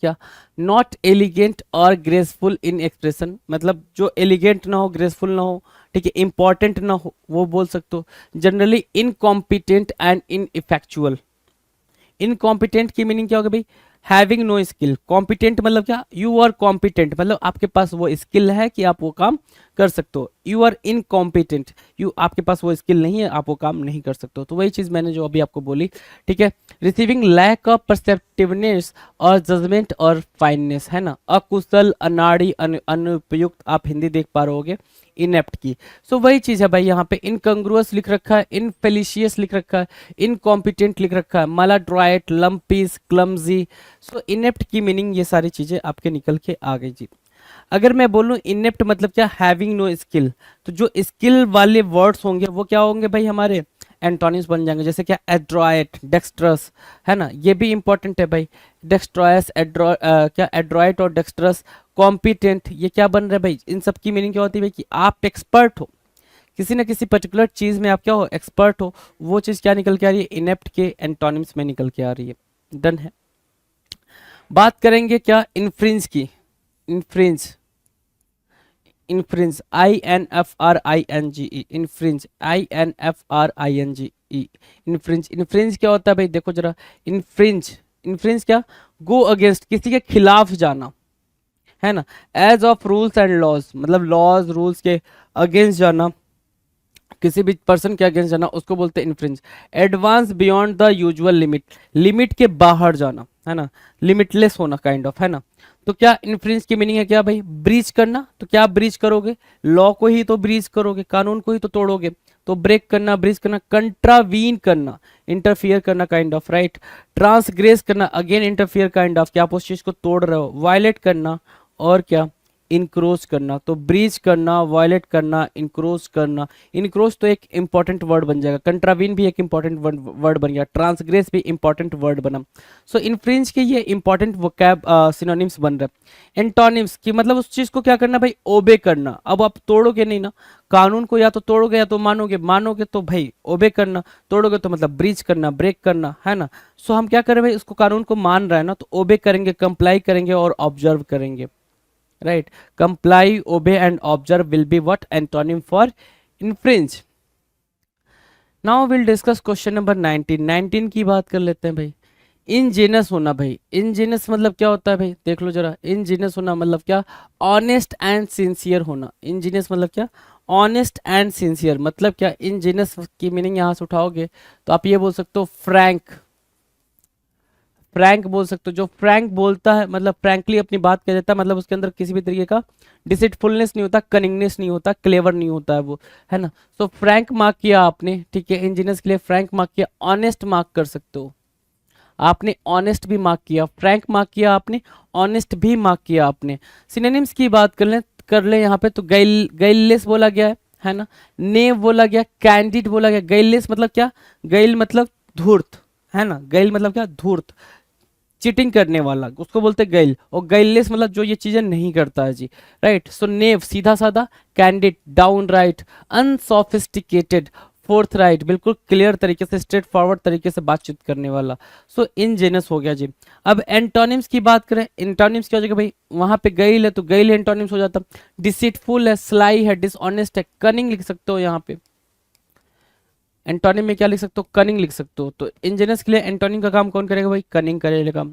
क्या, नॉट एलिगेंट और ग्रेसफुल इन एक्सप्रेशन, मतलब जो एलिगेंट ना हो, ग्रेसफुल ना हो, ठीक है, इंपॉर्टेंट ना हो, वो बोल सकते हो। Generally incompetent and ineffectual. Incompetent की मीनिंग क्या होगा भाई, हैविंग नो स्किल। कॉम्पिटेंट मतलब क्या, यू आर कॉम्पिटेंट, मतलब आपके पास वो स्किल है कि आप वो काम कर सकते हो। यू आर इनकॉम्पिटेंट, यू आपके पास वो स्किल नहीं है, आप वो काम नहीं कर सकते हो। तो वही चीज मैंने जो अभी आपको बोली, ठीक है। रिसीविंग लैक ऑफ परसेप्टिवनेस और जजमेंट और फाइननेस, है ना, अकुशल, अनाड़ी, अनुपयुक्त, आप हिंदी देख पा रहे होगे इनेप्ट की। सो वही चीज है भाई, यहाँ पे इनकंग्रुअस लिख रखा है, इनफेलिशियस लिख रखा है, इनकॉम्पिटेंट लिख रखा है, मालाड्राइट, लंपीस, क्लमजी। सो इनेप्ट की मीनिंग ये सारी चीजें आपके निकल के आ गई जी। अगर मैं बोलूं इनेप्ट मतलब क्या, हैविंग नो स्किल, तो जो स्किल वाले वर्ड्स होंगे वो क्या होंगे भाई, हमारे एंटोनिम्स बन जाएंगे। जैसे क्या, एड्रॉयट, डेक्स्ट्रस, है ना, ये भी इंपॉर्टेंट है भाई। डेक्स्ट्रॉयस, क्या, एड्रॉयट और डेक्स्ट्रस। कॉम्पिटेंट, ये क्या बन रहा है भाई, इन सब की मीनिंग क्या होती है भाई, कि आप एक्सपर्ट हो किसी ना किसी पर्टिकुलर चीज में, आप क्या हो, एक्सपर्ट हो। वो चीज क्या निकल के आ रही है, इनेप्ट के एंटोनिम्स में निकल के आ रही है। डन है। बात करेंगे क्या, इनफ्रिंज की। Infringe, infringe, INFRINGE, infringe, INFRINGE, infringe. Infringe क्या होता है भाई, देखो जरा, इनफ्रिंज, इनफ्रिंज क्या, गो अगेंस्ट, किसी के खिलाफ जाना, है ना। Age of rules and laws, मतलब लॉज रूल्स के अगेंस्ट जाना, किसी भी पर्सन के अगेंस्ट जाना, उसको बोलते हैं infringe. Advance beyond the usual limit, limit के बाहर जाना, है ना, लिमिटलेस होना काइंड ऑफ, है ना। तो क्या इन्फ्रिंज की मीनिंग है क्या भाई, ब्रीच करना। तो क्या आप ब्रीच करोगे, लॉ को ही तो ब्रीच करोगे, कानून को ही तो तोड़ोगे। तो ब्रेक करना, ब्रीच करना, कंट्रावीन करना, इंटरफियर करना काइंड ऑफ, राइट। ट्रांसग्रेस करना, अगेन इंटरफियर काइंड ऑफ, क्या आप उस चीज को तोड़ रहे हो। वायलेट करना, और क्या, इनक्रोच करना। तो ब्रीच करना, वायलेट करना, इनक्रोच करना। इनक्रोच तो एक इंपॉर्टेंट वर्ड बन जाएगा, कंट्रावीन भी एक इंपॉर्टेंट वर्ड बन गया, ट्रांसग्रेस भी इंपॉर्टेंट वर्ड बना। सो इनफ्रिंज के ये इंपॉर्टेंट वोकैब सिनोनिम्स बन रहे हैं। एंटोनिम्स की मतलब उस चीज को क्या करना भाई, ओबे करना। अब आप तोड़ोगे नहीं ना कानून को, या तो तोड़ोगे या तो मानोगे, मानोगे तो भाई ओबे करना, तोड़ोगे तो मतलब ब्रीच करना, ब्रेक करना, है ना। सो हम क्या करें भाई, उसको कानून को मान रहा है ना, तो ओबे करेंगे, कंप्लाई करेंगे और ऑब्जर्व करेंगे, right. Comply, obey and observe will be what, antonym for infringe. Now we'll discuss question number 19 की बात कर लेते हैं भाई। इनजेनस होना भाई, इनजेनस मतलब क्या होता है भाई, देख लो जरा। इनजेनस होना मतलब क्या, ऑनेस्ट एंड सिंसियर होना। इनजेनस मतलब क्या, ऑनेस्ट एंड सिंसियर, मतलब क्या, इनजेनस की मीनिंग यहाँ से उठाओगे तो आप ये बोल सकते हो फ्रैंक, फ्रैंक बोल सकते हो। जो फ्रैंक बोलता है मतलब फ्रैंकली अपनी बात कह देता है, मतलब उसके अंदर किसी भी तरीके का डिसिटफुलनेस नहीं होता, कनिंगनेस नहीं होता, क्लेवर नहीं होता है वो, है ना। सो फ्रैंक मार्क किया आपने, ठीक है, इंजीनियर्स के लिए फ्रैंक मार्क किया। ऑनेस्ट मार्क कर सकते हो आपने, ऑनेस्ट भी मार्क किया, फ्रैंक मार्क किया आपने, ऑनेस्ट भी मार्क किया आपने। सिनोनिम्स की बात कर ले यहाँ पे, तो गैललेस बोला गया है ना, नेव बोला गया, कैंडिड बोला गया। गैललेस मतलब क्या, गैल मतलब धूर्त, है ना, गैल मतलब क्या, धूर्त, चीटिंग करने वाला, उसको बोलते हैं गैल। और गैललेस मतलब जो ये चीजें नहीं करता है जी, राइट। सो नेव सीधा साधा, candid down right, unsophisticated fourth right, बिल्कुल क्लियर तरीके से, स्ट्रेट फॉरवर्ड तरीके से बातचीत करने वाला। सो इनजेनस हो गया जी। अब एंटोनिम्स की बात करें, एंटोनिम्स क्या हो जाएगा भाई, वहां पे गैल है तो गैल एंटोनिम्स हो जाता। डिसीटफुल है, स्लाई है, डिसऑनेस्ट है, कनिंग लिख सकते हो यहाँ पे। एंटोनिम में क्या लिख सकते हो, कनिंग लिख सकते हो। तो इंजीनियर्स के लिए एंटोनिम का काम कौन करेगा भाई, कनिंग करेगा,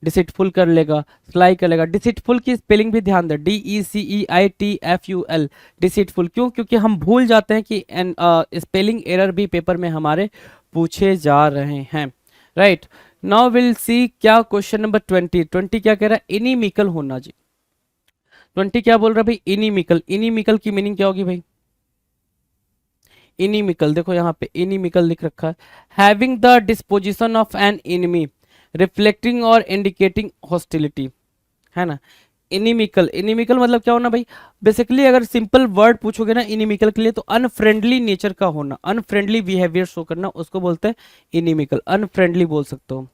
डिसिटफुल कर लेगा, स्लाई कर लेगा। डिसिटफुल की स्पेलिंग भी ध्यान दे, DECEITFUL, डिसिटफुल। क्यों, क्योंकि हम भूल जाते हैं कि स्पेलिंग एरर भी पेपर में हमारे पूछे जा रहे हैं, राइट। नाउ विल सी क्या क्वेश्चन नंबर 20 क्या कह रहा है, इनिमिकल होना जी। 20 क्या बोल रहा है भाई, इनिमिकल। इनिमिकल की मीनिंग क्या होगी भाई, इनिमिकल देखो यहाँ पे इनिमिकल लिख रखा है, having the disposition of an enemy reflecting और इंडिकेटिंग हॉस्टिलिटी, है ना। इनिमिकल, इनिमिकल मतलब क्या होना भाई, बेसिकली अगर सिंपल वर्ड पूछोगे ना इनिमिकल के लिए तो अनफ्रेंडली नेचर का होना, अनफ्रेंडली बिहेवियर शो करना, उसको बोलते हैं इनिमिकल। अनफ्रेंडली बोल सकते हो,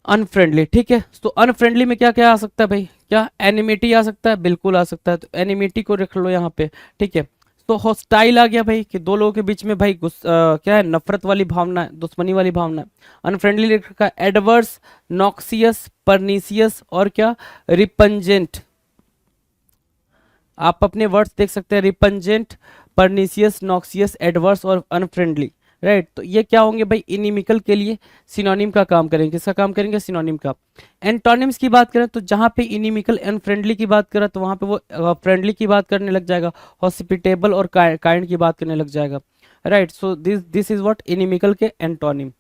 अनफ्रेंडली, ठीक है। तो अनफ्रेंडली में क्या क्या आ सकता है भाई, क्या एनिमिटी आ सकता है, बिल्कुल आ सकता है, तो एनिमिटी को रख लो यहाँ पे, ठीक है। तो हॉस्टाइल आ गया भाई कि दो लोगों के बीच में भाई क्या है, नफरत वाली भावना है, दुश्मनी वाली भावना है। अनफ्रेंडली लिख रखा है, एडवर्स, नॉक्सियस, परनीसियस और क्या, रिपंजेंट। आप अपने वर्ड्स देख सकते हैं, रिपंजेंट, परनीसियस, नॉक्सियस, एडवर्स और अनफ्रेंडली, राइट। तो ये क्या होंगे भाई, इनिमिकल के लिए सिनोनिम का काम करेंगे, किसका काम करेंगे, सिनोनिम का। एंटोनिम्स की बात करें तो जहाँ पे इनिमिकल अनफ्रेंडली की बात करें तो वहाँ पे वो फ्रेंडली की बात करने लग जाएगा, हॉस्पिटेबल और काइंड की बात करने लग जाएगा, right. So this is what inimical के antonym.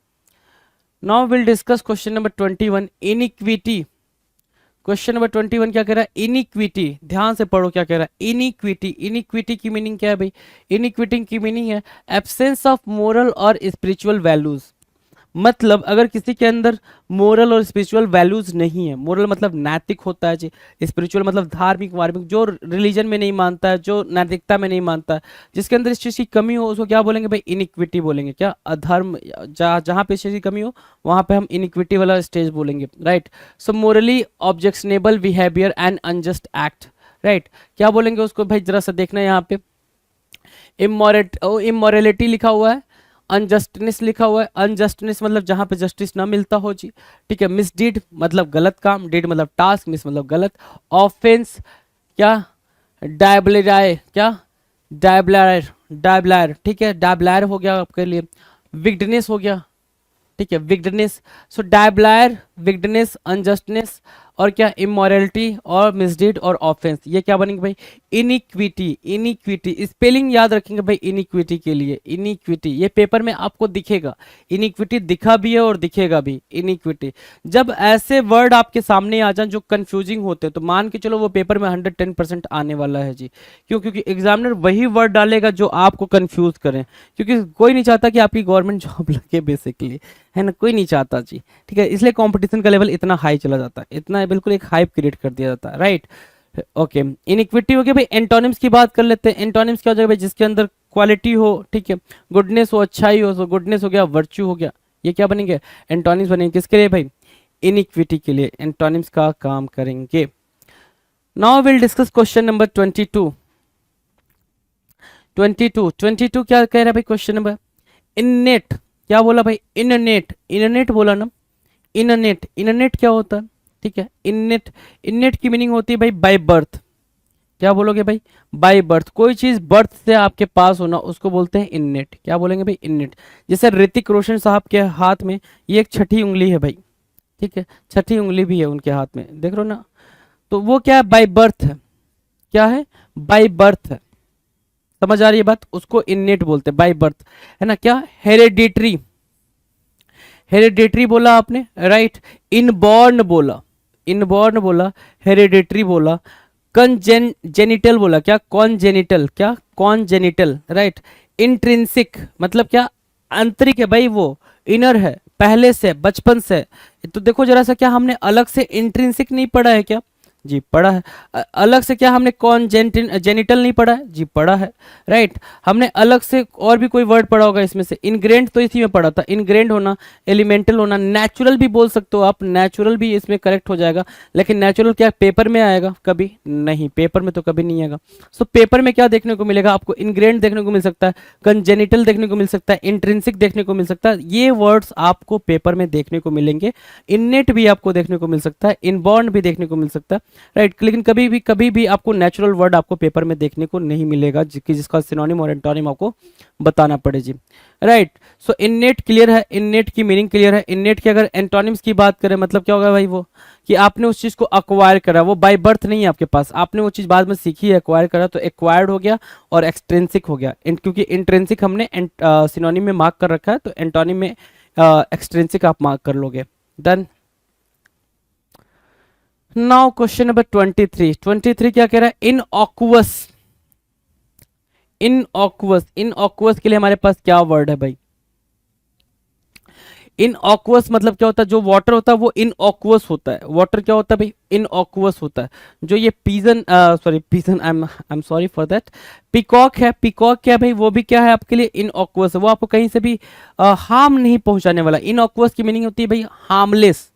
Now will discuss question number 21, iniquity. Question number 21 क्या कह रहा है, इनिक्विटी। ध्यान से पढ़ो क्या कह रहा है, इनिक्विटी। इनिक्विटी की मीनिंग क्या है भाई, इनिक्विटी की मीनिंग है एब्सेंस ऑफ मोरल और स्पिरिचुअल वैल्यूज। मतलब अगर किसी के अंदर मोरल और स्पिरिचुअल वैल्यूज नहीं है, मोरल मतलब नैतिक होता है जी, स्पिरिचुअल मतलब धार्मिक वार्मिक, जो रिलीजन में नहीं मानता है, जो नैतिकता में नहीं मानता है, जिसके अंदर इस चीज़ की कमी हो उसको क्या बोलेंगे भाई, इनिक्विटी बोलेंगे। क्या, अधर्म, जहाँ पे इस चीज़ की कमी हो वहाँ पे हम इनिक्विटी वाला स्टेज बोलेंगे, right. So morally objectionable behaviour and unjust act, right. क्या बोलेंगे उसको भाई, जरा सा देखना है यहाँ पे, इमोरलिटी लिखा हुआ है, अनजस्टनेस लिखा हुआ है। अनजस्टनेस मतलब जहां पे जस्टिस ना मिलता हो जी, ठीक है। मिसडीड मतलब गलत काम, डीड मतलब टास्क, मिस मतलब गलत। ऑफेंस क्या, डायब्लेराय, क्या, डायब्लायर, डायब्लायर, ठीक है, डायब्लायर हो गया आपके लिए। विगडनेस हो गया, ठीक है, विगडनेस। सो डायब्लायर, विगडनेस, अनजस्टनेस और क्या, इमोरलिटी और मिसडीड और ऑफेंस, ये क्या बनेंगे भाई, इनिक्विटी। इनिक्विटी स्पेलिंग याद रखेंगे भाई इनिक्विटी के लिए, इनिक्विटी ये पेपर में आपको दिखेगा, इनिक्विटी दिखा भी है और दिखेगा भी, इनिक्विटी। जब ऐसे वर्ड आपके सामने आ जाए जो कंफ्यूजिंग होते हैं तो मान के चलो वो पेपर में 110% आने वाला है जी। क्यों, क्योंकि एग्जामिनर वही वर्ड डालेगा जो आपको कंफ्यूज करें, क्योंकि कोई नहीं चाहता कि आपकी गवर्नमेंट जॉब लगे बेसिकली, है ना, कोई नहीं चाहता जी, ठीक है। इसलिए कंपटीशन का लेवल इतना हाई चला जाता है, इतना बिल्कुल एक हाइप क्रिएट कर दिया जाता है, राइट। ओके, इनइक्विटी हो गया भाई। एंटोनिम्स की बात कर लेते हैं। एंटोनिम्स क्या हो जाएगा भाई, जिसके अंदर क्वालिटी हो, ठीक है, गुडनेस हो, अच्छाई हो, तो गुडनेस हो गया, वर्च्यू हो गया, ये क्या बनेंगे, एंटोनिम्स बनेंगे। किसके लिए भाई, इनइक्विटी के लिए एंटोनिम्स का काम करेंगे। Now will discuss question number 22। 22 क्या कह रहा है भाई, क्वेश्चन नंबर, इननेट। क्या बोला भाई, इननेट, इननेट बोला ना, इननेट। इननेट क्या होता है, ठीक है, इननेट। इननेट की मीनिंग होती है भाई बाय बर्थ। क्या बोलोगे भाई, बाय बर्थ, कोई चीज बर्थ से आपके पास होना उसको बोलते हैं इननेट। क्या बोलेंगे भाई, इननेट। जैसे ऋतिक रोशन साहब के हाथ में ये एक छठी उंगली है भाई, ठीक है, छठी उंगली भी है उनके हाथ में, देख रहे हो ना, तो वो क्या है, बाय बर्थ है। क्या है, बाय बर्थ है, समझ आ रही है बात, उसको इननेट बोलते हैं, बाय बर्थ, है ना। क्या, हेरेडिटरी, हेरिडेटरी बोला आपने, राइट। इनबॉर्न बोला, इनबॉर्न बोला, हेरिडेटरी बोला, जेनिटल बोला, क्या, कॉन्जेनिटल, क्या, कॉन्जेनिटल, राइट। इंट्रिंसिक मतलब क्या, आंतरिक है भाई, वो इनर है, पहले से, बचपन से। तो देखो जरा सा, क्या हमने अलग से इंट्रिंसिक नहीं पढ़ा है क्या, जी पढ़ा है। अलग से क्या हमने कौन जेनिटल नहीं पढ़ा है, जी पढ़ा है, राइट। हमने अलग से और भी कोई वर्ड पढ़ा होगा इसमें से, इनग्रेंड तो इसी में पढ़ा था, इनग्रेंड होना, एलिमेंटल होना, नेचुरल भी बोल सकते हो आप, नेचुरल भी इसमें करेक्ट हो जाएगा। लेकिन नेचुरल क्या पेपर में आएगा कभी नहीं, पेपर में तो कभी नहीं आएगा। सो पेपर में क्या देखने को मिलेगा आपको, इनग्रेंड देखने को मिल सकता है, कंजेनिटल देखने को मिल सकता है, इंट्रिंसिक देखने को मिल सकता है, ये वर्ड्स आपको पेपर में देखने को मिलेंगे। इननेट भी आपको देखने को मिल सकता है, इनबॉर्न भी देखने को मिल सकता है, राइट। लेकिन कभी भी आपको नेचुरल वर्ड आपको पेपर में देखने को नहीं मिलेगा जिसका सिनोनिम और एंटोनिम आपको बताना पड़े जी, राइट। सो इननेट क्लियर है, इननेट की मीनिंग क्लियर है। इननेट की अगर एंटोनिम्स की बात करें मतलब क्या होगा भाई, वो कि आपने उस चीज को अक्वायर करा, वो बाय बर्थ नहीं है आपके पास, आपने वो चीज बाद में सीखी है, एक्वायर करा, तो एक्वायर्ड हो गया और एक्सट्रिंसिक हो गया। क्योंकि इंट्रिंसिक हमने सिनोनिम में मार्क कर रखा है, तो एंटोनिम में एक्सट्रिंसिक आप मार्क कर लोगे। डन। Now question number 23। 23 क्या कह रहा है? इनऑक्वस। इनऑक्वस, इनऑक्वस के लिए हमारे पास क्या वर्ड है भाई? इनऑक्वस मतलब क्या होता है? जो वाटर होता है वो इनऑक्वस होता है। वाटर क्या होता है भाई? इनऑक्वस होता है। जो ये pigeon, sorry pigeon, I am sorry for that, peacock है, पिकॉक क्या है भाई? वो भी क्या है आपके लिए? इनऑक्वस है। वो आपको कहीं से भी हार्म नहीं पहुंचाने वाला। इनऑक्वस की मीनिंग होती है भाई हार्मलेस।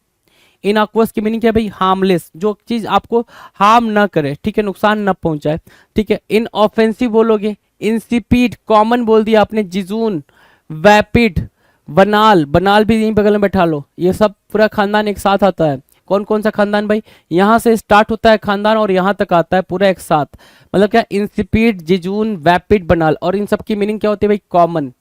इनऑक्वस की मीनिंग क्या है भाई? हार्मलेस, जो चीज आपको हार्म ना करे, ठीक है, नुकसान ना पहुंचाए, ठीक है। इनऑफेंसिव बोलोगे, इंसिपिड, कॉमन बोल दिया आपने, जिजून, वैपिड, बनाल, बनाल भी यहीं बगल में बैठा लो। ये सब पूरा खानदान एक साथ आता है। कौन कौन सा खानदान भाई? यहाँ से स्टार्ट होता है खानदान और यहाँ तक आता है पूरा एक साथ। मतलब क्या? इंसिपिड, जिजून, वैपिड, बनाल। और इन सब की मीनिंग क्या होती है भाई? कॉमन,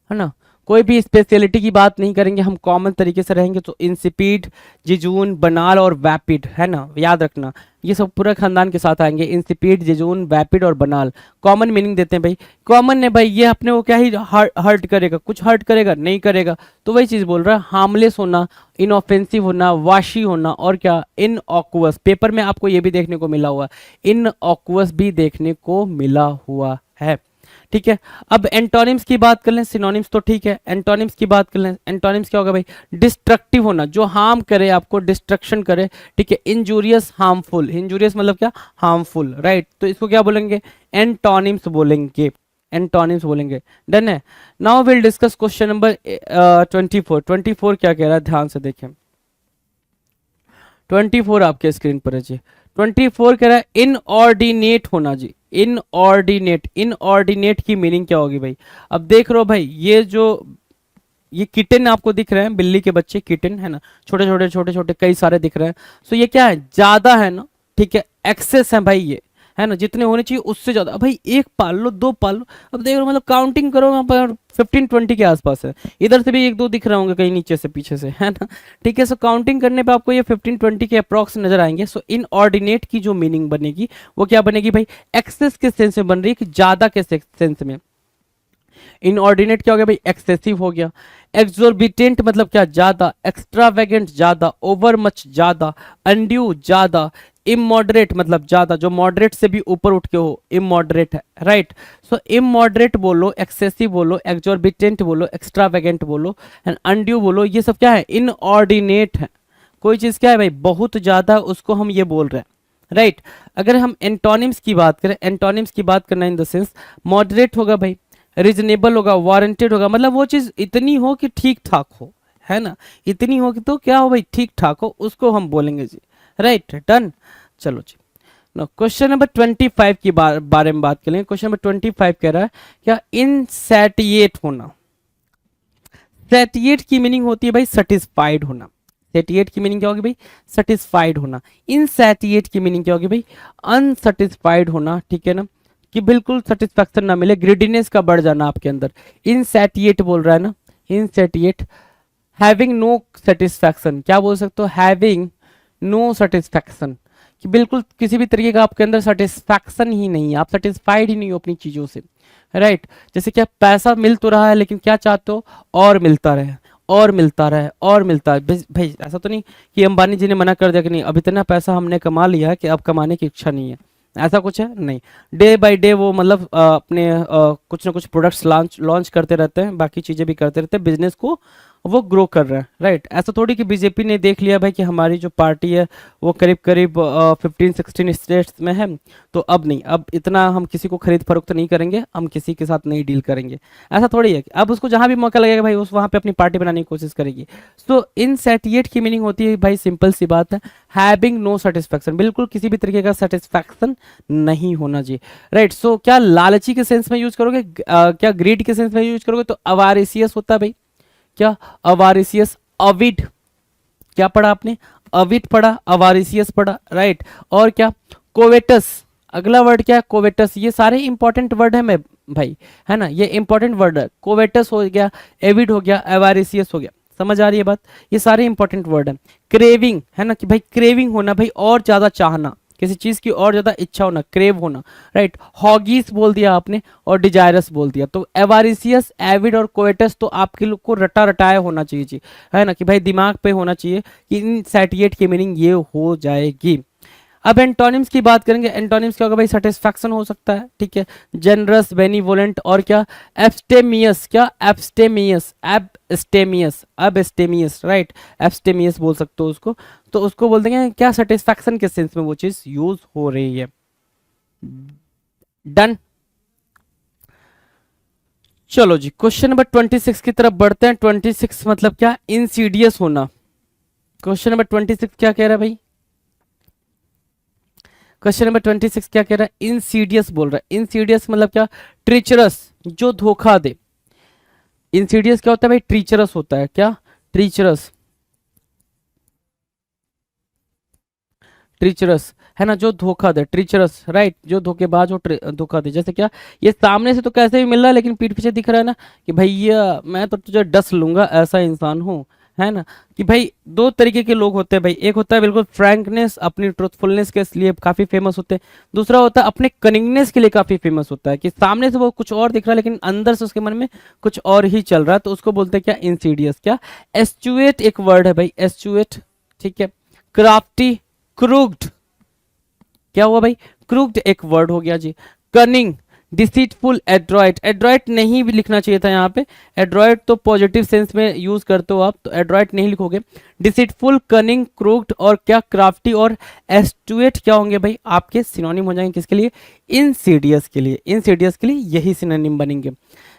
है ना। कोई भी स्पेशलिटी की बात नहीं करेंगे हम, कॉमन तरीके से रहेंगे। तो इंसिपिड, जिजून, बनाल और वैपिड, है ना, याद रखना। ये सब पूरा खानदान के साथ आएंगे। इंसिपिड, जिजून, वैपिड और बनाल कॉमन मीनिंग देते हैं भाई। कॉमन है भाई, ये अपने को क्या ही हर्ट करेगा? कुछ हर्ट करेगा? नहीं करेगा। तो वही चीज बोल रहा है, हार्मलेस होना, इनऑफेंसिव होना, वाशी होना, और क्या? इनऑक्वस। पेपर में आपको ये भी देखने को मिला हुआ, इनऑक्वस भी देखने को मिला हुआ है, ठीक है। अब एंटोनिम्स की बात कर लें, सिनोनिम्स तो ठीक है, एंटोनिम्स की बात कर लें। एंटोनिम्स क्या होगा भाई? डिस्ट्रक्टिव होना, जो हार्म करे आपको, डिस्ट्रक्शन करे, ठीक है। Injurious, harmful. इंजूरियस मतलब क्या? Harmful, right. तो इसको क्या बोलेंगे? एंटोनिम्स बोलेंगे, एंटोनिम्स बोलेंगे। डन है। Now will discuss question number 24। 24 क्या कह रहा है? ध्यान से देखें। 24 आपके स्क्रीन पर है जी। 24 कह रहा है इनऑर्डिनेट होना जी। इनऑर्डिनेट, इनऑर्डिनेट की मीनिंग क्या होगी भाई? अब देख रहे हो भाई, ये किटन आपको दिख रहे हैं, बिल्ली के बच्चे किटन, है ना, छोटे छोटे छोटे छोटे कई सारे दिख रहे हैं। सो ये क्या है? ज्यादा है ना, ठीक है, एक्सेस है भाई ये, है ना, जितने होने चाहिए उससे ज्यादा। भाई एक पाल लो, दो पाल लो, अब देख लो, मतलब काउंटिंग करो वहां पर 15-20 के आसपास है। इधर से भी एक दो दिख रहे होंगे कहीं नीचे से पीछे से, है ना, ठीक है। सो काउंटिंग करने पे आपको ये 15-20 के अप्रॉक्स नजर आएंगे। सो इनऑर्डिनेट की जो मीनिंग बनेगी वो क्या बनेगी भाई? एक्सेस के सेंस में बन रही है कि ज्यादा के सेंस में। इनऑर्डिनेट क्या हो गया भाई? एक्सेसिव हो गया। एक्सोर्बिटेंट मतलब क्या? ज्यादा। एक्स्ट्रावेगेंट ज्यादा, ओवर मच ज्यादा, अनड्यू ज्यादा, इमॉडरेट मतलब ज्यादा, जो मॉडरेट से भी ऊपर उठ के हो, इमॉडरेट है, राइट। सो इमॉडरेट बोलो, एक्सेसिव बोलो, एक्सोर्बिटेंट बोलो, एक्स्ट्रावेगेंट बोलो, एंड अनड्यू बोलो, ये सब क्या है? इनऑर्डिनेट है। कोई चीज क्या है भाई? बहुत ज्यादा, उसको हम ये बोल रहे हैं, राइट। अगर हम एंटोनिम्स की बात करें, एंटोनिम्स की बात करना इन द सेंस, मॉडरेट होगा भाई, रीजनेबल होगा, वारंटेड होगा, मतलब वो चीज इतनी हो कि ठीक ठाक हो, है ना, इतनी हो कि तो क्या हो भाई? ठीक ठाक हो, उसको हम बोलेंगे जी, राइट। डन। चलो जी। नो क्वेश्चन नंबर 25 की बारे में बात करेंगे। क्वेश्चन नंबर 25 कह रहा है क्या? इनसैटिएट होना। सैटिएट की मीनिंग होती है भाई सेटिस्फाइड होना। सैटिएट की मीनिंग क्या होगी भाई? सेटिस्फाइड होना। इनसैटिएट की मीनिंग क्या होगी भाई? अनसेटिस्फाइड होना, ठीक है ना, कि बिल्कुल सेटिस्फैक्शन ना मिले, ग्रीडीनेस का बढ़ जाना आपके अंदर। इनसैटिएट बोल रहा है ना, इनसैटिएट। हैविंग नो सेटिस्फैक्शन, क्या बोल सकते हो? हैविंग नो सेटिस्फैक्शन, कि बिल्कुल किसी भी तरीके का आपके अंदर सेटिस्फैक्शन ही नहीं है, आप सेटिस्फाइड ही नहीं हो अपनी चीजों से, राइट। जैसे क्या, पैसा मिल तो रहा है लेकिन क्या चाहते हो? और मिलता रहे, और मिलता रहे, और मिलता है भाई। ऐसा तो नहीं कि अंबानी जी ने मना कर दिया कि नहीं अब इतना पैसा हमने कमा लिया है कि अब कमाने की इच्छा नहीं है, ऐसा कुछ है नहीं। डे बाय डे वो मतलब अपने कुछ ना कुछ प्रोडक्ट्स लॉन्च करते रहते हैं, बाकी चीजें भी करते रहते हैं, बिजनेस को वो ग्रो कर रहे हैं, राइट। ऐसा थोड़ी कि बीजेपी ने देख लिया भाई कि हमारी जो पार्टी है वो करीब करीब 15-16 स्टेट्स में है, तो अब नहीं, अब इतना हम किसी को खरीद फरोख्त नहीं करेंगे, हम किसी के साथ नहीं डील करेंगे। ऐसा थोड़ी है कि अब उसको जहां भी मौका लगेगा भाई उस वहां पे अपनी पार्टी बनाने की कोशिश करेगी। सो इनसैटिएट की मीनिंग होती है भाई, सिंपल सी बात है, हैविंग नो सेटिस्फैक्शन, बिल्कुल किसी भी तरीके का सेटिस्फैक्शन नहीं होना जी, राइट। सो क्या लालची के सेंस में यूज करोगे? क्या ग्रीड के सेंस में यूज करोगे तो अवारिसियस होता है भाई। क्या? अवारिसियस। अविड, क्या पढ़ा आपने? अविड पढ़ा, अवारिसियस पढ़ा, राइट। और क्या? कोवेटस, अगला वर्ड क्या है? कोवेटस। ये सारे इंपॉर्टेंट वर्ड है मैं भाई, है ना, ये इंपॉर्टेंट वर्ड है। कोवेटस हो गया, एविड हो गया, अवारिसियस हो गया, समझ आ रही है बात? ये सारे इंपॉर्टेंट वर्ड है। क्रेविंग, है ना, कि भाई क्रेविंग होना, भाई और ज्यादा चाहना, किसी चीज की और ज्यादा इच्छा होना, क्रेव होना, राइट। हॉगीज बोल दिया आपने और डिजायरस बोल दिया, तो एवारिसियस, एविड और कोएटस तो आपके लोग को रटा रटाया होना चाहिए जी, है ना, कि भाई दिमाग पे होना चाहिए कि इन सैटिएट की मीनिंग ये हो जाएगी। अब एंटोनिम्स की बात करेंगे, एंटोनिम्स क्या होगा भाई, सेटिस्फैक्शन हो सकता है, ठीक है, जनरस, बेनिवोलेंट और क्या, एब्स्टेमियस, क्या एब्स्टेमियस, एब्स्टेमियस, एब्स्टेमियस, राइट, एब्स्टेमियस बोल सकते हो उसको, तो उसको बोल देंगे क्या, सेटिस्फैक्शन के सेंस में वो चीज यूज हो रही है। डन। चलो जी क्वेश्चन नंबर 26 की तरफ बढ़ते हैं। 26 मतलब क्या, इंसीडियस होना। क्वेश्चन नंबर 26 क्या कह रहा है भाई, क्वेश्चन नंबर 26 क्या कह रहा है, इंसीडियस बोल रहा है। इंसीडियस मतलब क्या, ट्रीचरस, जो धोखा दे। इंसीडियस क्या होता है भाई, ट्रीचरस होता है, क्या, ट्रीचरस, ट्रीचरस है ना, जो धोखा दे, ट्रीचरस, राइट, जो धोखेबाज हो, धोखा दे। जैसे क्या, ये सामने से तो कैसे भी मिल रहा है लेकिन पीठ पीछे दिख रहा है ना कि भैया मैं तो तुझे डस लूंगा, ऐसा इंसान हूँ, है ना। कि भाई दो तरीके के लोग होते हैं भाई, एक होता है बिल्कुल फ्रैंकनेस, अपनी ट्रूथफुलनेस के लिए काफी फेमस होते हैं, दूसरा होता है अपने कनिंगनेस के लिए काफी फेमस होता है, कि सामने से वो कुछ और दिख रहा है लेकिन अंदर से उसके मन में कुछ और ही चल रहा है, तो उसको बोलते हैं क्या, इंसीडियस। क्या, एस्चुएट एक वर्ड है भाई, एस्चुएट, ठीक है, क्राफ्टी, क्रूक्ड, क्या हुआ भाई, क्रूक्ड एक वर्ड हो गया जी, कनिंग, डिसीटफुल, एड्रॉइट, एड्रॉइट नहीं भी लिखना चाहिए था यहाँ पे, एड्रॉइट तो पॉजिटिव सेंस में यूज करते हो आप, तो एड्रॉइट नहीं लिखोगे। डिसीटफुल, कनिंग, क्रूक्ड और क्या, क्राफ्टी और एस्टुएट क्या होंगे भाई, आपके सिनोनिम हो जाएंगे किसके लिए, इंसीडियस के लिए, इंसीडियस के लिए यही सिनोनिम बनेंगे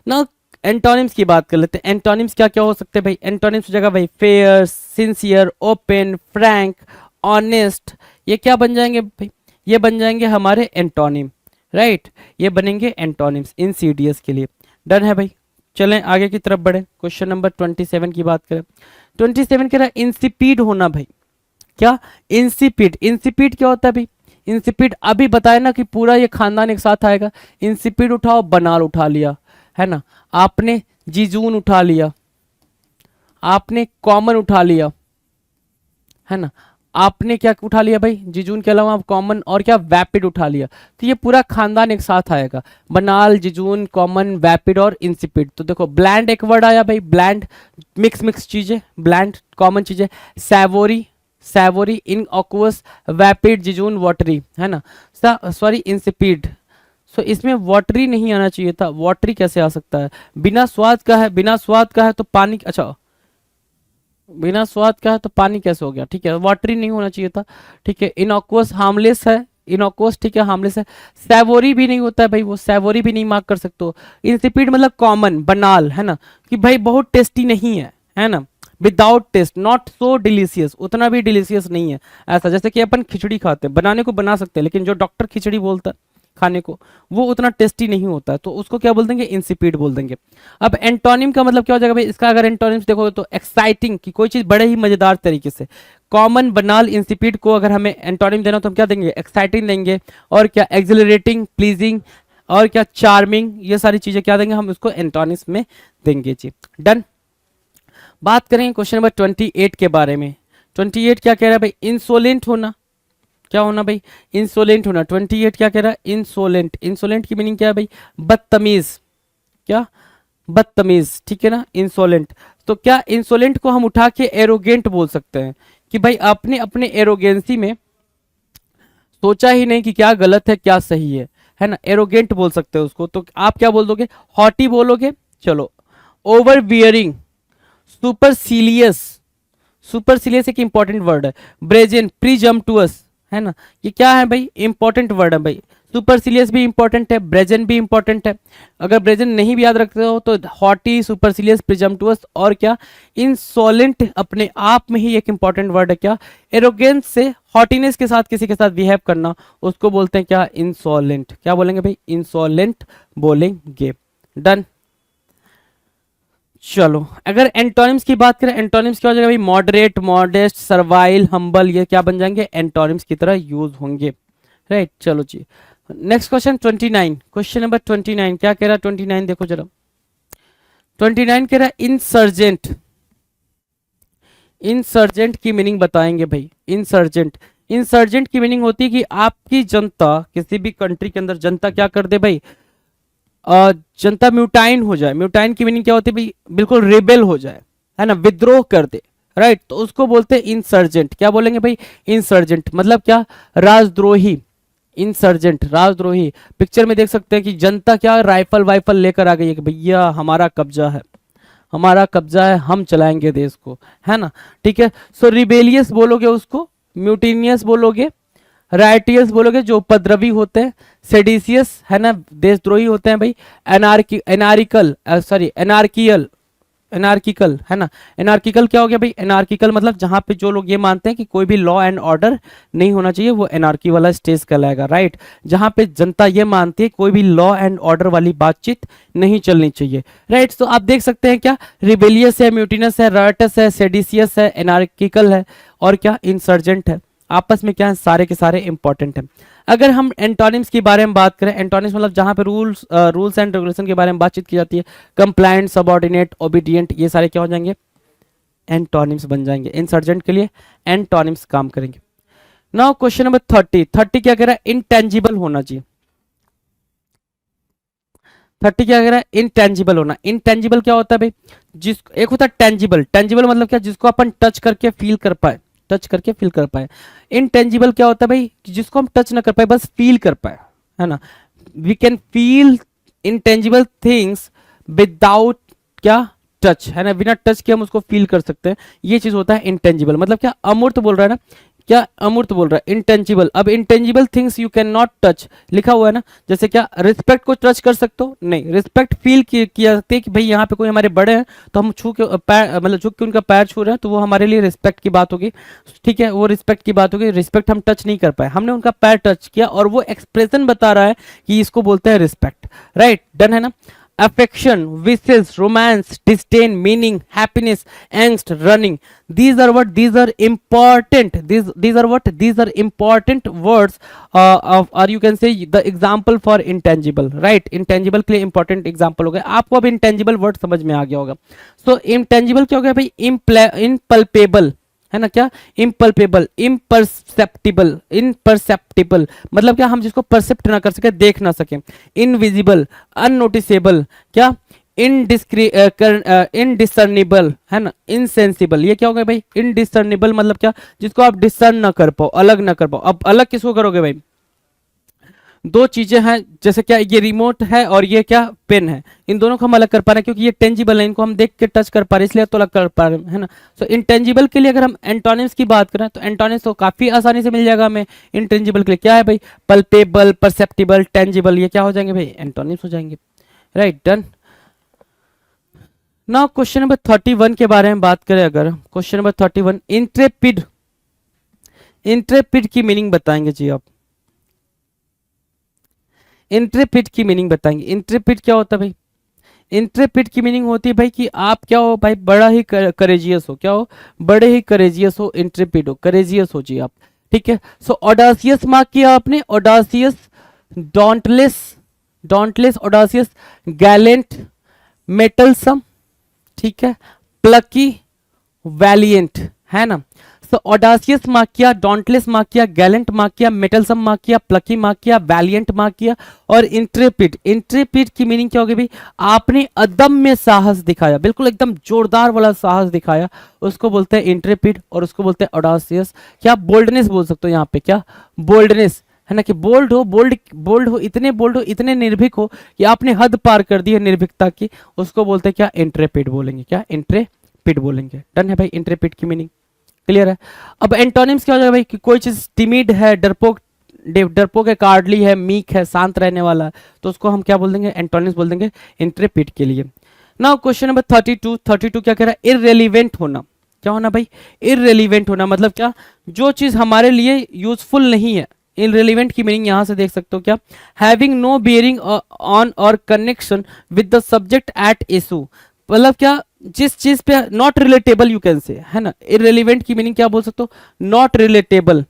ना। एंटोनिम्स की बात कर लेते हैं, एंटोनिम्स क्या क्या हो सकते हैं भाई, एंटोनिम्स हो जाएगा भाई, fair, sincere, open, Frank, honest, ये क्या बन जाएंगे भाई, ये बन जाएंगे हमारे एंटोनिम, राइट, ये बनेंगे एंटोनिम्स इंसीडियस के लिए। डन है भाई, चलें आगे की तरफ बढ़े। क्वेश्चन नंबर 27 की बात करें, 27 कह रहा है इंसिपीड होना भाई, क्या, इंसिपीड, इंसिपीड क्या होता है भाई, इंसिपीड अभी बताया ना कि पूरा ये खानदान एक साथ आएगा। इंसिपीड उठाओ, बनाल उठा लिया, है ना, आपने जीजून उठा लिया, आपने कॉमन उठा लिया, है ना, आपने क्या उठा लिया भाई, जिजून के अलावा आप कॉमन और क्या, वैपिड उठा लिया, तो ये पूरा खानदान एक साथ आएगा, बनाल, जिजून, कॉमन, वैपिड और इंसिपिड। तो देखो ब्लैंड एक वर्ड आया भाई, ब्लैंड, मिक्स मिक्स चीजें, ब्लैंड कॉमन चीजें, सैवोरी, सैवोरी, इन ऑक्वस, वैपिड, जिजून, वाटरी, है ना, सॉरी इंसिपिड, सो इसमें वाटरी नहीं आना चाहिए था, वाटरी कैसे आ सकता है, बिना स्वाद का है, बिना स्वाद का है तो पानी, अच्छा बिना स्वाद का है तो पानी कैसे हो गया, ठीक है, वाटरी नहीं होना चाहिए था, ठीक है, इनॉक्वस, हार्मलेस है, इनॉक्वस, ठीक है, हार्मलेस है, सैवोरी भी नहीं होता है भाई, वो सैवोरी भी नहीं मार्क कर सकते हो। इंसिपिड मतलब कॉमन, बनाल, है ना, कि भाई बहुत टेस्टी नहीं है ना, without taste, not so delicious, उतना भी डिलीशियस नहीं है, ऐसा जैसे कि अपन खिचड़ी खाते हैं, बनाने को बना सकते हैं लेकिन जो डॉक्टर खिचड़ी बोलता है खाने को, वो उतना टेस्टी नहीं होता है, तो उसको क्या बोल देंगे, इंसिपिड बोल देंगे। अब एंटोनिम का मतलब क्या हो जाएगा भाई, इसका अगर एंटोनिम्स देखोगे तो एक्साइटिंग, की कोई चीज बड़े ही मजेदार तरीके से, कॉमन, बनाल, इंसिपिड को अगर हमें एंटोनिम देना तो हम क्या देंगे, एक्साइटिंग देंगे, और क्या, एक्सिलरेटिंग, प्लीजिंग और क्या, चार्मिंग, ये सारी चीजें क्या देंगे हम इसको एंटोनिम्स में देंगे जी। डन। बात करेंगे क्वेश्चन नंबर 28 के बारे में। 28 क्या कह रहा है भाई, इंसोलेंट होना, क्या होना भाई, इंसोलेंट होना। 28 क्या कह रहा है, इंसोलेंट, इंसोलेंट की मीनिंग क्या है भाई, बदतमीज, क्या, बदतमीज, ठीक है ना, इंसोलेंट। तो क्या इंसोलेंट को हम उठा के एरोगेंट बोल सकते हैं, कि भाई आपने अपने एरोगेंसी में सोचा ही नहीं कि क्या गलत है क्या सही है ना, एरोगेंट बोल सकते हैं उसको। तो आप क्या बोल दोगे, हॉटी बोलोगे, चलो, ओवर बियरिंग, सुपरसीलियस, सुपरसीलियस एक इंपॉर्टेंट वर्ड है, ब्रेजेन, प्रीजम्पटुअस, है ना, ये क्या है भाई, इंपॉर्टेंट वर्ड है भाई, सुपरसीलियस भी इंपॉर्टेंट है, ब्रेजन भी इंपॉर्टेंट है, अगर ब्रेजन नहीं भी याद रखते हो तो हॉटी, सुपरसीलियस, प्रिजम्पटुअस और क्या, इंसोलेंट अपने आप में ही एक इंपॉर्टेंट वर्ड है, क्या, एरोगेंस से हॉटीनेस के साथ किसी के साथ बिहेव करना, उसको बोलते हैं क्या, इंसोलेंट, क्या बोलेंगे भाई, इंसोलेंट बोलेंगे। डन। चलो अगर एंटोनिम्स की बात करें, एंटोनिम्स क्या हो जाएगा भाई, मॉडरेट, मॉडेस्ट, सर्वाइल, हम्बल, ये क्या बन जाएंगे, एंटोनिम्स की तरह यूज होंगे, राइट। चलो जी नेक्स्ट क्वेश्चन 29, क्वेश्चन नंबर 29 क्या कह रहा है, 29 देखो जरा, 29 कह रहा है इंसर्जेंट, इंसर्जेंट की मीनिंग बताएंगे भाई, इंसर्जेंट, इंसर्जेंट की मीनिंग होती है कि आपकी जनता, किसी भी कंट्री के अंदर जनता क्या कर दे भाई, जनता म्यूटाइन हो जाए। म्यूटाइन की मीनिंग क्या होती है भाई, बिल्कुल रिबेल हो जाए, है ना, विद्रोह कर दे, राइट। तो उसको बोलते हैं इंसर्जेंट। क्या बोलेंगे भाई, इंसर्जेंट मतलब क्या, राजद्रोही। इंसर्जेंट राजद्रोही। पिक्चर में देख सकते हैं कि जनता क्या राइफल वाइफल लेकर आ गई है कि भैया हमारा कब्जा है, हमारा कब्जा है, हम चलाएंगे देश को, है ना, ठीक है। सो रिबेलियस बोलोगे उसको, म्यूटिनियस बोलोगे, राइटियस बोलोगे जो उपद्रवी होते हैं, सेडिशियस है ना, देशद्रोही होते हैं भाई, एनार्किकल सॉरी एनार्कियल, एनार्किकल है ना। एनार्किकल क्या हो गया भाई, एनार्किकल मतलब जहां पे जो लोग ये मानते हैं कि कोई भी लॉ एंड ऑर्डर नहीं होना चाहिए, वो एनार्की वाला स्टेज कहलाएगा, राइट। जहां पे जनता ये मानती है कोई भी लॉ एंड ऑर्डर वाली बातचीत नहीं चलनी चाहिए, राइट। तो आप देख सकते हैं क्या, रिबेलियस है, म्यूटिनस है, रायटस है, सेडिशियस है, एनार्किकल है और क्या इंसर्जेंट है। आपस में क्या है, सारे के सारे इंपॉर्टेंट हैं। अगर हम एंटोनिम्स की बारे में बात करें, एंटोनिम्स मतलब जहां पे रूल्स एंड रेगुलेशन के बारे में बातचीत की जाती है, कंप्लायंट, सबऑर्डिनेट, ओबीडिएंट, ये सारे क्या हो जाएंगे, एंटोनिम्स बन जाएंगे। इंसर्जेंट के लिए एंटोनिम्स काम करेंगे। नाउ क्वेश्चन नंबर 30 क्या कह रहा है, इंटेंजिबल होना चाहिए। 30 क्या कह रहा है, इंटेंजिबल होना। इंटेंजिबल क्या होता है भाई, जिस एक होता है टेंजिबल। टेंजिबल मतलब क्या, जिसको अपन टच करके फील कर पाए, टच करके फील कर पाए। इनटेंजिबल क्या होता है भाई, जिसको हम टच ना कर पाए, बस फील कर पाए, है ना। We can feel intangible things without क्या, टच, है ना, बिना टच के हम उसको फील कर सकते हैं। ये चीज होता है इंटेंजिबल। मतलब क्या, अमूर्त बोल रहा है ना, क्या अमूर्त बोल रहा है, इंटेंजिबल। अब intangible things you can not touch लिखा हुआ है ना, जैसे क्या, रिस्पेक्ट को टच कर सकते हो, नहीं। रिस्पेक्ट फील किया जाती है कि भाई यहाँ पे कोई हमारे बड़े हैं तो हम छू के पैर, मतलब झुक के उनका पैर छू रहे हैं, तो वो हमारे लिए रिस्पेक्ट की बात होगी, ठीक है, वो रिस्पेक्ट की बात होगी। रिस्पेक्ट हम टच नहीं कर पाए, हमने उनका पैर टच किया और वो एक्सप्रेशन बता रहा है कि इसको बोलते हैं रिस्पेक्ट, राइट, डन है ना। affection, wishes, romance, disdain, meaning, happiness, angst, running. These are what? These are important. These are what? These are important words or you can say the example for intangible, right? Intangible के लिए important example हो गया। आपको अब intangible word समझ में आ गया होगा। So intangible क्या हो गया भाई, impalpable, है ना, क्या, इम्पल्पेबल, इम्परसेप्टिबल, इनपरसेप्टिबल मतलब क्या, हम जिसको परसेप्ट ना कर सके, देख ना सके। इनविजिबल, अननोटिसेबल, क्या, इनडिसर्निबल, है ना, इनसेंसिबल। ये क्या हो गया भाई, इनडिसर्निबल मतलब क्या, जिसको आप डिसर्न ना कर पाओ, अलग ना कर पाओ। अब अलग किसको करोगे भाई, दो चीजें हैं, जैसे क्या, ये रिमोट है और ये क्या, पेन है, इन दोनों को हम अलग कर पा रहे हैं क्योंकि ये टेंजिबल है, इनको हम देख के टच कर पा रहे हैं, इसलिए तो अलग कर पा रहे हैं, है ना। सो इंटेंजिबल के लिए अगर हम एंटोनिम्स की बात करें तो एंटोनिम्स तो काफी आसानी से मिल जाएगा हमें। इंटेंजिबल के लिए क्या है भाई, पल्पेबल, परसेप्टिबल, टेंजिबल, ये क्या हो जाएंगे भाई, एंटोनिम्स हो जाएंगे, right, done. Now question number 31 के बारे में बात करें, अगर क्वेश्चन नंबर 31, इंट्रेपिड, इंट्रेपिड की मीनिंग बताएंगे जी आप। इंट्रेपिड की मीनिंग बताएंगे। इंट्रेपिड क्या होता है भाई, इंट्रेपिड की मीनिंग होती है भाई कि आप क्या हो भाई, बड़ा ही करेजियस हो, क्या हो, बड़े ही करेजियस हो, इंट्रेपिड हो, करेजियस हो जी आप, ठीक है। सो ऑडासियस मार्क किया आपने, ऑडासियस, डॉन्टलेस, डॉन्टलेस, ऑडासियस, गैलेंट, मेटलसम, ठीक है, प्लकी, वैलिएंट, है ना। सो ऑडासियस मार्क किया, डॉन्टलेस मार्क किया, गैलेंट मार्क किया, मेटलसम मार्क किया, प्लकी मार्क किया, वैलिएंट मार्क किया और इंट्रेपिड। इंट्रेपिड की मीनिंग क्या होगी भाई, आपने अदम्य साहस दिखाया, बिल्कुल एकदम जोरदार वाला साहस दिखाया, उसको बोलते हैं इंट्रेपिड और उसको बोलते हैं ऑडासियस। क्या, बोल्डनेस बोल सकते हो यहाँ पे, क्या, बोल्डनेस, है ना, कि बोल्ड हो, बोल्ड हो, इतने बोल्ड हो, इतने निर्भीक हो कि आपने हद पार कर दी है निर्भीकता की, उसको बोलते हैं क्या, इंट्रेपिड बोलेंगे, क्या, इंट्रेपिड बोलेंगे। डन है भाई, इंट्रेपिड की मीनिंग क्लियर है। अब एंटोनिम्स क्या हो जाएगा भाई, कि कोई चीज टिमिड है, डरपोक, डरपोक है, कार्डली है, मीक है, शांत रहने वाला है, तो उसको हम क्या बोल देंगे, एंटोनिम्स बोल देंगे इंट्रेपिड के लिए। नाउ क्वेश्चन नंबर 32 क्या कह रहा है, इररेलीवेंट होना। क्या होना भाई, इररेलीवेंट होना मतलब क्या, जो चीज हमारे लिए यूजफुल नहीं है। इररेलीवेंट की मीनिंग यहां से देख सकते हो, क्या, हैविंग नो बियरिंग ऑन और connection with the subject at issue, मतलब क्या, जिस चीज पे not relatable, you can say, है ना। इररिलेवेंट की मीनिंग क्या बोल सकते हो, नॉट रिलेटेबल,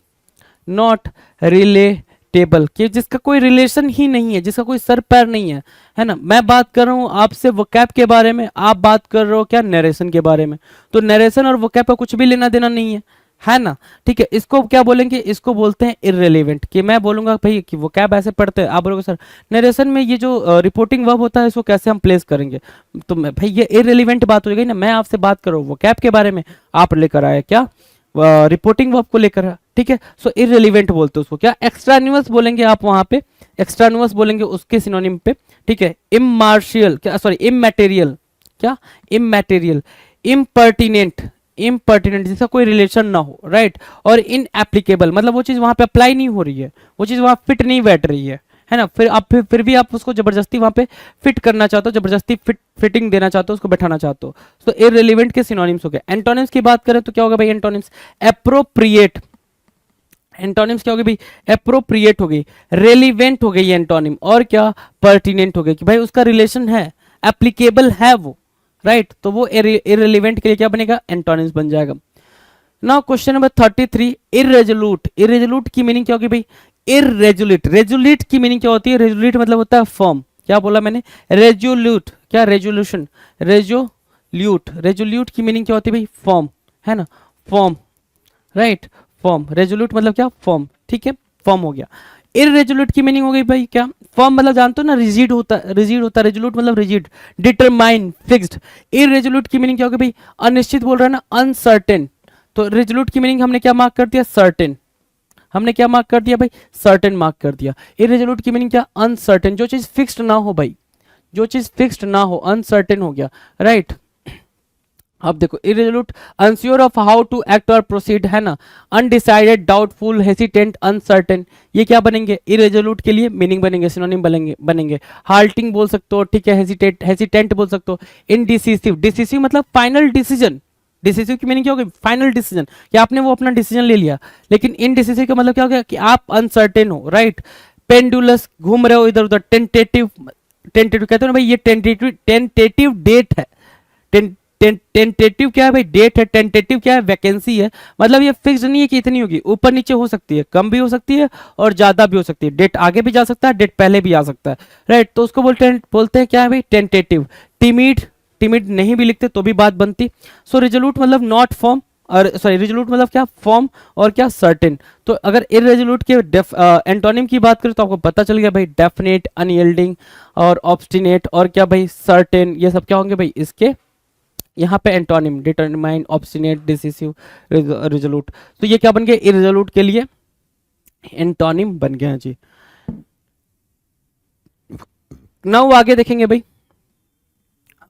नॉट रिलेटेबल, कि जिसका कोई रिलेशन ही नहीं है, जिसका कोई सर पैर नहीं है ना। मैं बात कर रहा हूं आपसे वोकैब के बारे में, आप बात कर रहे हो क्या, नरेशन के बारे में, तो नरेशन और वोकैब का कुछ भी लेना देना नहीं है ना। ठीक है, इसको क्या बोलेंगे, इसको बोलते हैं इररिलेवेंट। कि मैं बोलूंगा भाई कि वो कैब ऐसे पढ़ते हैं, आप बोलोगे सर नरेशन में ये जो रिपोर्टिंग वर्ब होता है इसको कैसे हम प्लेस करेंगे, तो भाई ये इररिलेवेंट बात हो गई ना। मैं आपसे बात कर रहा हूँ वो कैब के बारे में, आप लेकर आए क्या रिपोर्टिंग वर्ब को लेकर आए। ठीक है, सो इररिलेवेंट बोलते हैं उसको। क्या एक्स्ट्रान्यूअस बोलेंगे आप वहां पे, एक्स्ट्रान्यूअस बोलेंगे उसके सिनोनिम पे। ठीक है, इममार्शियल, क्या सॉरी इमैटेरियल, क्या इमैटेरियल, इम्पर्टिनेंट, इम्पर्टिनेंट जिसका कोई रिलेशन ना हो, राइट। और इन एप्लीकेबल मतलब वो चीज वहां पे अप्लाई नहीं हो रही है, वो चीज वहां फिट नहीं बैठ रही है ना। फिर आप फिर भी आप उसको जबरदस्ती वहां पे फिट करना चाहते हो, जबरदस्ती फिटिंग देना चाहते हो, उसको बैठाना चाहते हो। तो इररिलेवेंट के सिनोनिम्स हो गए। एंटोनिम्स की बात करें तो क्या होगा भाई एंटोनिम्स, एप्रोप्रिएट, एंटोनिम्स क्या हो गई भाई, एप्रोप्रिएट हो गई, रेलिवेंट हो गई एंटोनिम, और क्या पर्टिनेंट हो गई कि भाई उसका रिलेशन है, एप्लीकेबल है वो, राइट। तो वो इररिलेवेंट के लिए क्या बनेगा, एंटोनिम्स बन जाएगा। Now question number 33, इररेजोल्यूट। इररेजोल्यूट की मीनिंग क्या होगी भाई, इररेजुलेट। रेजुलेट की मीनिंग क्या होती है, रेजुलेट मतलब होता है फॉर्म। क्या बोला मैंने, रेजुल्यूट, क्या रेजोल्यूशन, रेजोल्यूट। रेजोल्यूट की मीनिंग क्या होती है भाई, फॉर्म, है ना, फॉर्म, राइट, फॉर्म। रेजोल्यूट मतलब क्या, फॉर्म। ठीक है, फॉर्म हो गया। इररेजुलेट की मीनिंग हो गई भाई क्या, फॉर्म मतलब जानते हो ना, रिजिड होता है, रिजिड होता है। रेजोल्यूट मतलब रिजिड, डिटरमाइन, फिक्स्ड। इररेजुलेट की मीनिंग क्या होगी भाई, अनिश्चित बोल रहा है ना, अनसर्टेन। तो रेजोल्यूट की मीनिंग हमने क्या मार्क कर दिया, सर्टेन। हमने क्या मार्क कर दिया भाई, सर्टेन मार्क कर दिया। इररेजोल्यूट की मीनिंग क्या, अनसर्टेन, जो चीज फिक्स्ड ना हो भाई, जो चीज फिक्स्ड ना हो, अनसर्टेन हो गया, राइट। अब देखो irresolute, unsure of how to act और प्रोसीड, है ना, अनडिसाइडेड, डाउटफुल, हेसिटेंट, अनसर्टेन, ये क्या बनेंगे, इरेजोल्यूट के लिए मीनिंग बनेंगे, सिनोनिम बनेंगे। हाल्टिंग बोल सकते हो, ठीक है, हेसिटेट, हेसिटेंट बोल सकते हो। इनडिसिसिव, डिसिसिव मतलब फाइनल डिसीजन। डिसिसिव की मीनिंग क्या होगी, फाइनल डिसीजन, कि आपने वो अपना डिसीजन ले लिया। लेकिन इनडिसिसिव का मतलब क्या हो गया, कि आप अनसर्टेन हो, राइट। पेंडुलस, घूम रहे हो इधर उधर। टेंटेटिव, टेंटेटिव कहते हो ना भाई, ये टेंटेटिव, टेंटेटिव डेट है। टेंटेटिव क्या है भाई, डेट है। टेंटेटिव क्या है, वैकेंसी है। मतलब ये फिक्स नहीं है कि इतनी होगी, ऊपर नीचे हो सकती है, कम भी हो सकती है और ज्यादा भी हो सकती है। डेट आगे भी जा सकता है, डेट पहले भी आ सकता है, राइट। तो उसको बोलते हैं क्या है भाई, टेंटेटिव। टिमिड, टिमिड नहीं भी लिखते तो भी बात बनती। सो रिजोल्यूट मतलब नॉट फॉर्म, और सॉरी रिजोल्यूट मतलब क्या, फॉर्म, और क्या, सर्टेन। तो अगर इररेजोल्यूट के एंटोनिम की बात करें तो आपको पता चल गया भाई, डेफिनेट, अनयील्डिंग और ऑब्स्टिनेट, और क्या भाई, सर्टेन, ये सब क्या होंगे भाई इसके यहाँ पे antonym. Determine, obstinate, decisive, resolute. तो ये क्या बन गया, इररिजोल्यूट के लिए एंटोनिम बन गया जी। नाउ आगे देखेंगे भाई।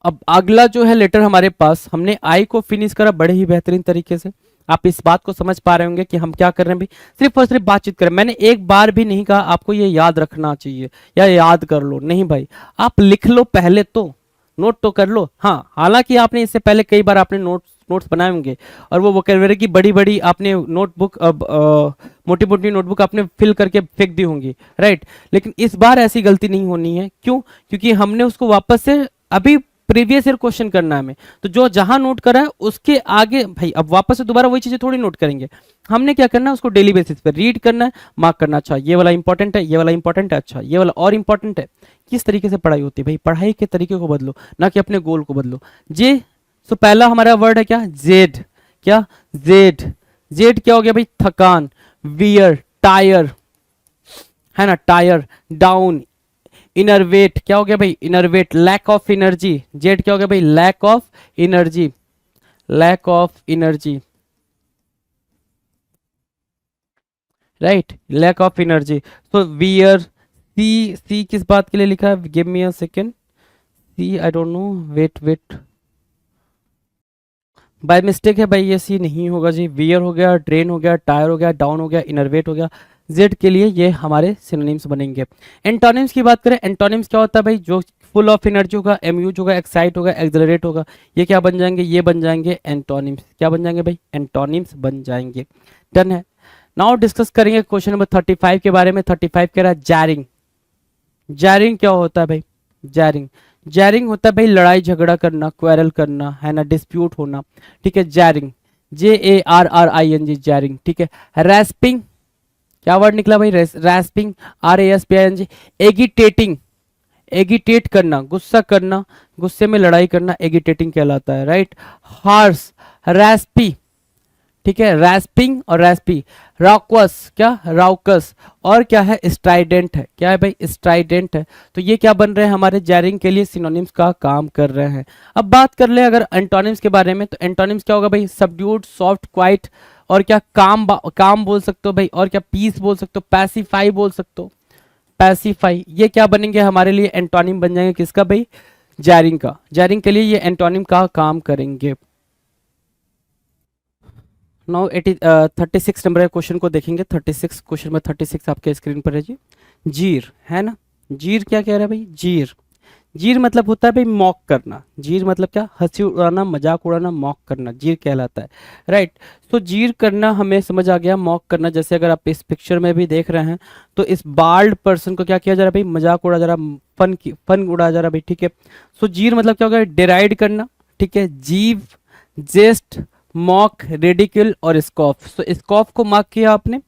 अब अगला जो है लेटर हमारे पास, हमने आई को फिनिश करा बड़े ही बेहतरीन तरीके से। आप इस बात को समझ पा रहे होंगे कि हम क्या कर रहे हैं भाई, सिर्फ और सिर्फ बातचीत करें। मैंने एक बार भी नहीं कहा आपको ये याद रखना चाहिए या याद कर लो, नहीं भाई, आप लिख लो पहले, तो नोट तो कर लो। हाँ, हालांकि आपने इससे पहले कई बार आपने नोट्स बनाए होंगे, और वो वोकैबुलरी की बड़ी बड़ी आपने नोटबुक, मोटी मोटी नोटबुक आपने फिल करके फेंक दी होंगी, राइट। लेकिन इस बार ऐसी गलती नहीं होनी है। क्यों, क्योंकि हमने उसको वापस से अभी प्रीवियस ईयर क्वेश्चन करना है हमें। तो जो जहां नोट करा है उसके आगे भाई अब वापस से दोबारा वही चीजें थोड़ी नोट करेंगे। हमने क्या करना है, उसको डेली बेसिस पे रीड करना है, मार्क करना। अच्छा ये वाला इंपॉर्टेंट है, ये वाला इंपॉर्टेंट है, अच्छा ये वाला और इंपॉर्टेंट है। किस तरीके से पढ़ाई होती है भाई, पढ़ाई के तरीके को बदलो, ना कि अपने गोल को बदलो। जे, तो पहला हमारा वर्ड है क्या, जेड। क्या, जेड। जेड क्या हो गया भाई, थकान, वियर, टायर, है ना, टायर, डाउन, इनरवेट, क्या हो गया भाई, इनरवेट, लैक ऑफ एनर्जी। जेड क्या हो गया भाई, lack of energy, lack of energy, right, lack of energy. तो वियर, सी, सी किस बात के लिए लिखा है, give me a second, see I don't know, wait wait, by mistake है भाई, ये सी नहीं होगा जी। वियर हो गया, ड्रेन हो गया, टायर हो गया, डाउन हो गया, इनरवेट हो गया। जेड के लिए ये हमारे सिनोनिम्स बनेंगे। एंटोनिम्स की बात करें, एंटोनिम्स क्या होता है भाई, जो फुल ऑफ एनर्जी होगा, एम्यूज होगा, एक्साइट होगा, एक्सलरेट होगा, ये क्या बन जाएंगे, ये बन जाएंगे एंटोनिम्स। क्या बन जाएंगे भाई, एंटोनिम्स बन जाएंगे। डन है। नाउ डिस्कस करेंगे क्वेश्चन नंबर 35 के बारे में। 35 कह रहा है जैरिंग। जैरिंग क्या होता है भाई, जैरिंग, जैरिंग होता है भाई लड़ाई झगड़ा करना, क्वेरल करना, है ना, डिस्प्यूट होना, ठीक है, जैरिंग, JARRING, जैरिंग, ठीक है। रैस्पिंग, क्या वर्ड निकला भाई, रैस्पिंग, RASPING। एगिटेटिंग, एगिटेट करना, गुस्सा करना, गुस्से में लड़ाई करना, एगिटेटिंग कहलाता है, राइट। हार्स, रैस्पी, ठीक है, रैस्पिंग और रैस्पी, रॉकवस क्या, राउकस, और क्या है, स्ट्राइडेंट है, क्या है भाई, स्ट्राइडेंट है। तो ये क्या बन रहे हैं, हमारे जैरिंग के लिए सिनोनिम्स का काम कर रहे हैं। अब बात कर ले अगर एंटोनिम्स के बारे में, तो एंटोनिम्स क्या होगा भाई, सबड्यूड, सॉफ्ट, क्वाइट, और क्या काम, काम बोल सकते हो भाई, और क्या पीस बोल सकते हो, पैसिफाई बोल सकते हो, पैसिफाई। ये क्या बनेंगे हमारे लिए, एंटोनिम बन जाएंगे किसका भाई, जैरिंग का। जैरिंग के लिए ये एंटोनिम का काम करेंगे। नाउ 36 नंबर क्वेश्चन को देखेंगे। 36 क्वेश्चन में 36 आपके स्क्रीन पर है जी। जीर है ना, जीर क्या कह रहा है भाई, जीर, जीर मतलब होता है भाई मॉक करना। जीर मतलब क्या, हंसी उड़ाना, मजाक उड़ाना, मॉक करना, जीर कहलाता है, राइट। तो जीर करना हमें समझ आ गया, मॉक करना। जैसे अगर आप इस पिक्चर में भी देख रहे हैं तो इस बाल्ड पर्सन को क्या किया जा रहा है भाई, मजाक उड़ा जा रहा, फन उड़ा जा रहा भाई, ठीक है। सो जीर मतलब क्या होगा, डिराइड करना, ठीक है, जीव, जेस्ट, मॉक, रेडिकल और स्कॉफ। सो स्कॉफ को मार्क किया आपने,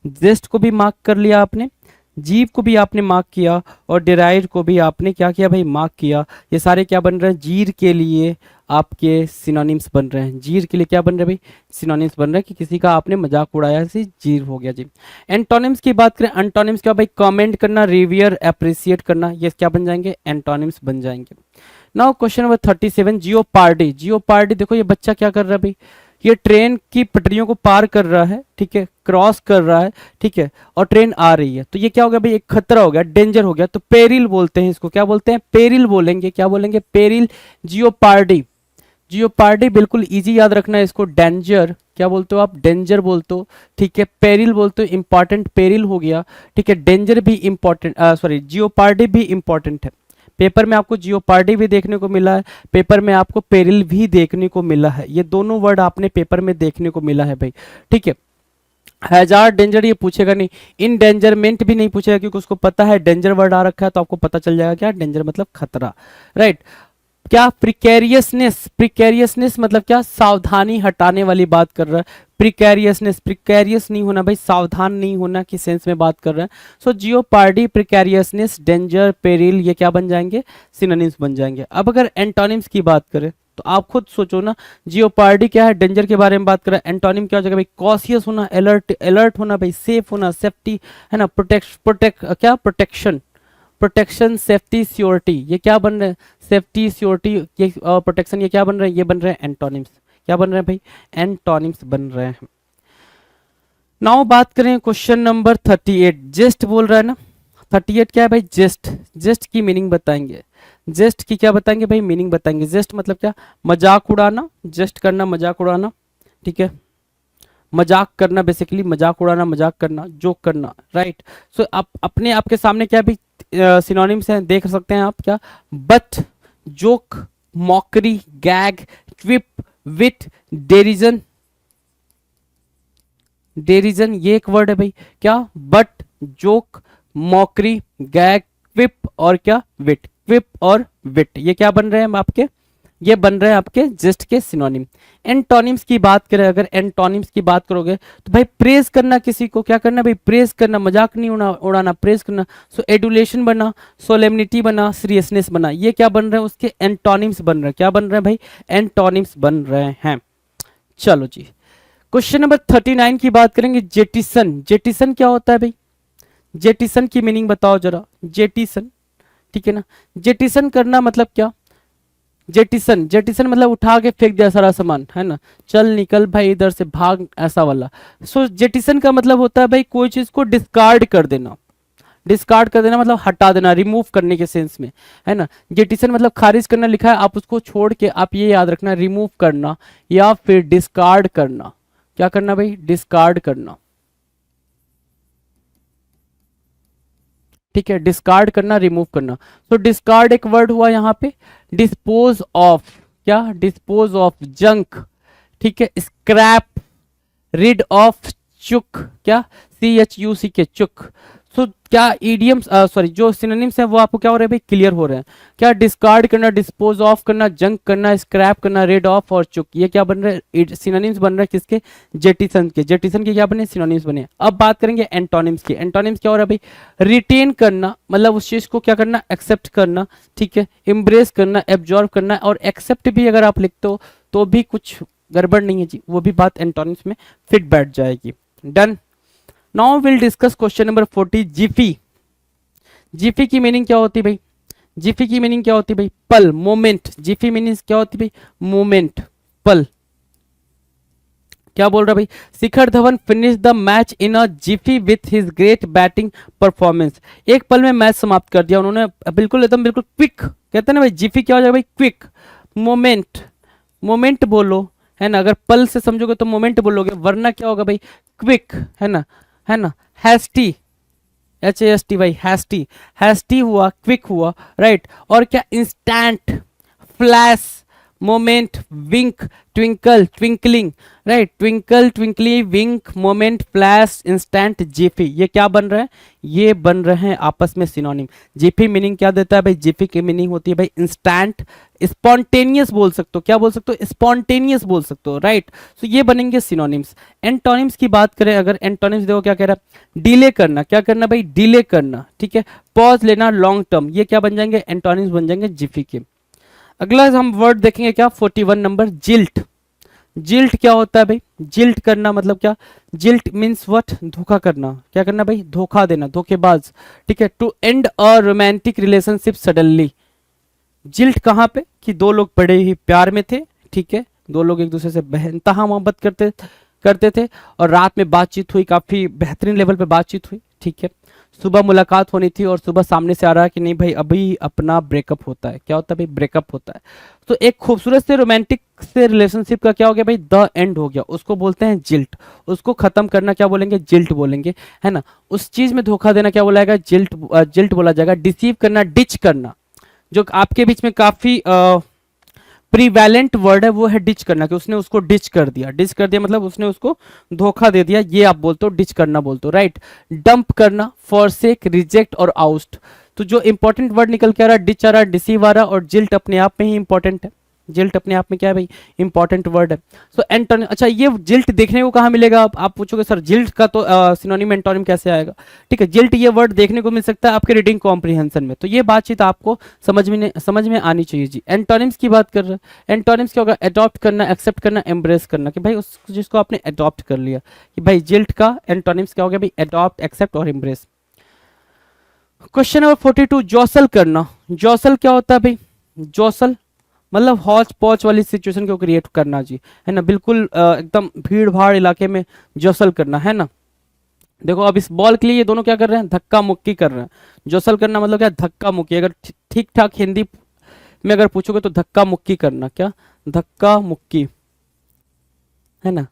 जेस्ट को भी मार्क कर लिया आपने, जीव को भी आपने मार्क किया, और डिराइड को भी आपने क्या किया भाई, मार्क किया। ये सारे क्या बन रहे हैं, जीर के लिए आपके सिनोनिम्स बन रहे हैं। जीर के लिए क्या बन रहे हैं भाई, सिनोनिम्स बन रहे हैं कि किसी का आपने मजाक उड़ाया से जीर हो गया जी। एंटोनिम्स की बात करें, एंटोनिम्स क्या भाई, कमेंट करना, रिवियर, अप्रिशिएट करना, ये क्या बन जाएंगे, एंटोनिम्स बन जाएंगे। Now question number 37, jeopardy. Jeopardy देखो ये बच्चा क्या कर रहा है भाई, ये ट्रेन की पटरियों को पार कर रहा है, ठीक है, क्रॉस कर रहा है, ठीक है, और ट्रेन आ रही है। तो ये क्या हो गया भाई, एक खतरा हो गया, डेंजर हो गया। तो पेरिल बोलते हैं इसको, क्या बोलते हैं, पेरिल बोलेंगे, क्या बोलेंगे, पेरिल। जियोपार्डी, जियोपार्डी बिल्कुल इजी याद रखना है इसको। डेंजर क्या बोलते हो आप, डेंजर बोलते हो, ठीक है। पेरिल बोलते हो, इंपॉर्टेंट, पेरिल हो गया, ठीक है। डेंजर भी इंपॉर्टेंट, सॉरी जियोपार्डी भी इंपॉर्टेंट है। पेपर में आपको जियोपार्डी भी देखने को मिला है, पेपर में आपको पेरिल भी देखने को मिला है। ये दोनों वर्ड आपने पेपर में देखने को मिला है भाई, ठीक है। हैजार्ड, डेंजर ये पूछेगा नहीं, इनडेंजरमेंट भी नहीं पूछेगा, क्योंकि उसको पता है डेंजर वर्ड आ रखा है, तो आपको पता चल जाएगा क्या, डेंजर मतलब खतरा, राइट। क्या, प्रिकेरियसनेस, प्रिकेरियसनेस मतलब क्या, सावधानी हटाने वाली बात कर रहा है। प्रिकेरियसनेस, प्रिकेरियस नहीं होना भाई, सावधान नहीं होना की सेंस में बात कर रहे हैं। सो जियोपार्डी, प्रिकेरियसनेस, डेंजर, पेरिल, ये क्या बन जाएंगे, सिनोनिम्स बन जाएंगे। अब अगर एंटोनिम्स की बात करें तो आप खुद सोचो ना, जियोपार्डी क्या है, डेंजर के बारे में बात कर रहा है। एंटोनिम क्या हो जाएगा भाई, कॉशियस होना, अलर्ट, अलर्ट होना भाई, सेफ होना, सेफ्टी है ना, क्या, प्रोटेक्शन, प्रोटेक्शन, सेफ्टी, सियोरिटी, ये क्या बन रहे हैं, सेफ्टी, सियोरिटी, ये प्रोटेक्शन, ये क्या बन रहे हैं, ये बन रहे हैं एंटोनिम्स। क्या बन रहे हैं भाई, एंटोनिम्स बन रहे हैं। नाउ बात करें क्वेश्चन नंबर 38, जेस्ट बोल रहा है ना। 38 क्या है भाई, जेस्ट, जेस्ट की मीनिंग बताएंगे, जेस्ट की क्या बताएंगे भाई, मीनिंग बताएंगे। जेस्ट मतलब क्या, मजाक उड़ाना, जेस्ट करना, मजाक उड़ाना, ठीक है, मजाक करना, बेसिकली मजाक उड़ाना, मजाक करना, जोक करना, राइट। सो आप अपने आपके सामने क्या भी सिनोनिम्स हैं, देख सकते हैं आप, क्या, बट, जोक, मॉकरी, गैग, ट्विप, विट, डेरिजन, डेरिजन ये एक वर्ड है भाई, क्या, बट, जोक, मॉकरी, गैग, क्विप और क्या, विट, क्विप और विट, ये क्या बन रहे हैं आपके, ये बन रहे हैं आपके जेस्ट के सिनोनिम। एंटोनिम्स की बात करें, अगर एंटोनिम्स की बात करोगे तो भाई प्रेज करना, किसी को क्या करना भाई, प्रेज करना, मजाक नहीं उड़ाना, प्रेज करना। सो एडुलेशन बना, सोलेमनिटी बना, सीरियसनेस बना, ये क्या बन रहे हैं, उसके एंटोनिम्स बन रहे हैं। क्या बन रहे हैं भाई, एंटोनिम्स बन रहे हैं। चलो जी, क्वेश्चन नंबर 39 की बात करेंगे, जेटिसन। जेटिसन क्या होता है भाई, जेटिसन की मीनिंग बताओ जरा, जेटिसन, ठीक है ना। जेटिसन करना मतलब क्या, जेटिसन, जेटिसन मतलब उठा के फेंक दिया सारा सामान, है ना, चल निकल भाई इधर से भाग, ऐसा वाला। सो जेटिसन का मतलब होता है भाई कोई चीज को डिस्कार्ड कर देना, डिस्कार्ड कर देना मतलब हटा देना, रिमूव करने के सेंस में, है ना। जेटिसन मतलब खारिज करना लिखा है, आप उसको छोड़ के आप ये याद रखना, रिमूव करना या फिर डिस्कार्ड करना। क्या करना भाई, डिस्कार्ड करना, ठीक है, डिस्कार्ड करना, रिमूव करना। तो डिस्कार्ड एक वर्ड हुआ यहाँ पे, डिस्पोज ऑफ, क्या, डिस्पोज ऑफ, जंक, ठीक है, स्क्रैप, रिड ऑफ, चुक, क्या, CHUC के, चुक। सो क्या इडियम्स, सॉरी जो सिनोनिम्स हैं वो आपको क्या हो रहे हैं भाई, क्लियर हो रहे हैं। क्या, डिस्कार्ड करना, डिस्पोज ऑफ करना, जंक करना, स्क्रैप करना, रेड ऑफ और चुक, ये क्या बन रहे हैं, सिनोनिम्स बन रहे हैं किसके, जेटिसन के। जेटिसन के क्या बने, सिनोनिम्स बने। अब बात करेंगे एंटोनिम्स की। एंटोनिम्स क्या हो रहा है भाई, रिटेन करना मतलब उस चीज को क्या करना, एक्सेप्ट करना, ठीक है, एम्ब्रेस करना, एब्जॉर्व करना, और एक्सेप्ट भी अगर आप लिखते हो तो भी कुछ गड़बड़ नहीं है जी, वो भी बात एंटोनिम्स में फिट बैठ जाएगी। Done. Now will discuss question number 40, Zifi. Zifi की मीनिंग क्या होती है भाई? जिफी की मीनिंग क्या होती है भाई? पल, मोमेंट। जिफी मीनिंग क्या होती है भाई? मोमेंट, पल। क्या बोल रहा है भाई? Shikhar Dhawan finish the match in a jiffy with his great batting performance. एक पल में मैच समाप्त कर दिया उन्होंने, बिल्कुल एकदम बिल्कुल क्विक। कहते हैं ना भाई, जिफी क्या हो जाएगा भाई? क्विक। मोमेंट, मोमेंट बोलो, है ना। अगर पल से समझोगे तो मोमेंट बोलोगे, वरना क्या होगा भाई? क्विक, है ना, है ना। हैस्टी, HAST भाई, हैस्टी। हैस्टी हुआ, क्विक हुआ, राइट। और क्या? Instant, flash, moment, wink, twinkle, twinkling, right. Twinkle, twinkly, wink, moment, flash, instant, jiffy. ये क्या बन रहे हैं? ये बन रहे हैं आपस में सिनोनिम। जिफी मीनिंग क्या देता है भाई? जिफी की मीनिंग होती है भाई इंस्टेंट, स्पॉन्टेनियस बोल सकते हो। क्या बोल सकते हो? स्पॉन्टेनियस बोल सकते हो, राइट। सो ये बनेंगे सिनोनिम्स। एंटोनिम्स की बात करें अगर, एंटोनिम्स देखो क्या कह रहा है? डिले करना। क्या करना भाई? डिले करना, ठीक है। पॉज लेना, लॉन्ग टर्म, ये क्या बन जाएंगे? एंटोनिम्स बन जाएंगे जिफी के। अगला हम वर्ड देखेंगे क्या? 41 नंबर, जिल्ट। जिल्ट क्या होता है भाई? जिल्ट करना मतलब क्या? जिल्ट मीन्स व्हाट? धोखा करना। क्या करना भाई? धोखा देना, धोखेबाज, ठीक है। To end a romantic relationship suddenly. Jilt कहाँ पे? कि दो लोग बड़े ही प्यार में थे, ठीक है। दो लोग एक दूसरे से बेइंतहा मोहब्बत करते करते थे, और रात में बातचीत हुई, काफी बेहतरीन लेवल पे बातचीत हुई, ठीक है। सुबह मुलाकात होनी थी और सुबह सामने से आ रहा है कि नहीं भाई अभी अपना ब्रेकअप होता है। क्या होता है भाई? ब्रेकअप होता है। तो एक खूबसूरत से रोमांटिक से रिलेशनशिप का क्या हो गया भाई? द एंड हो गया, उसको बोलते हैं जिल्ट। उसको खत्म करना क्या बोलेंगे? जिल्ट बोलेंगे, है ना। उस चीज में धोखा देना क्या बोला जाएगा? जिल्ट, जिल्ट बोला जाएगा। डिसीव करना, डिच करना, जो आपके बीच में काफी प्रीवैलेंट वर्ड है वो है डिच करना, कि उसने उसको डिच कर दिया। डिच कर दिया मतलब उसने उसको धोखा दे दिया, ये आप बोलते हो, डिच करना बोलते हो, राइट। डंप करना, फॉरसेक, रिजेक्ट और आउस्ट। तो जो इंपॉर्टेंट वर्ड निकल के आ रहा है, डिच आ रहा है, डिसीव आ रहा है, और जिल्ट अपने आप में ही इंपॉर्टेंट है। जिल्ट अपने आप में क्या है भाई? इंपॉर्टेंट वर्ड है। सो एंटोनिम, अच्छा ये जिल्ट देखने को कहाँ मिलेगा? आप पूछोगे सर जिल्ट का तो सिनोनिम एंटोनिम कैसे आएगा? ठीक है, जिल्ट ये वर्ड देखने को मिल सकता है आपके रीडिंग कॉम्प्रिहेंशन में। तो ये बातचीत आपको समझ में आनी चाहिए जी। एंटोनिम्स की बात कर रहे हैं। एंटोनिम्स क्या होगा? अडॉप्ट करना, एक्सेप्ट करना, एम्ब्रेस करना, कि भाई उस जिसको आपने अडॉप्ट कर लिया, कि भाई जिल्ट का एंटोनिम्स क्या हो गया भाई? अडॉप्ट, एक्सेप्ट और एम्ब्रेस। क्वेश्चन नंबर 42, जॉसल करना। जॉसल क्या होता है भाई? जॉसल मतलब हौच पौच वाली सिचुएशन को क्रिएट करना जी, है ना। बिल्कुल एकदम भीड़ भाड़ इलाके में जसल करना, है ना। देखो अब इस बॉल के लिए ये दोनों क्या कर रहे हैं? धक्का मुक्की कर रहे हैं। जसल करना मतलब क्या? धक्का मुक्की। अगर ठीक ठाक हिंदी में अगर पूछोगे तो धक्का मुक्की करना। क्या? धक्का मुक्की, है ना,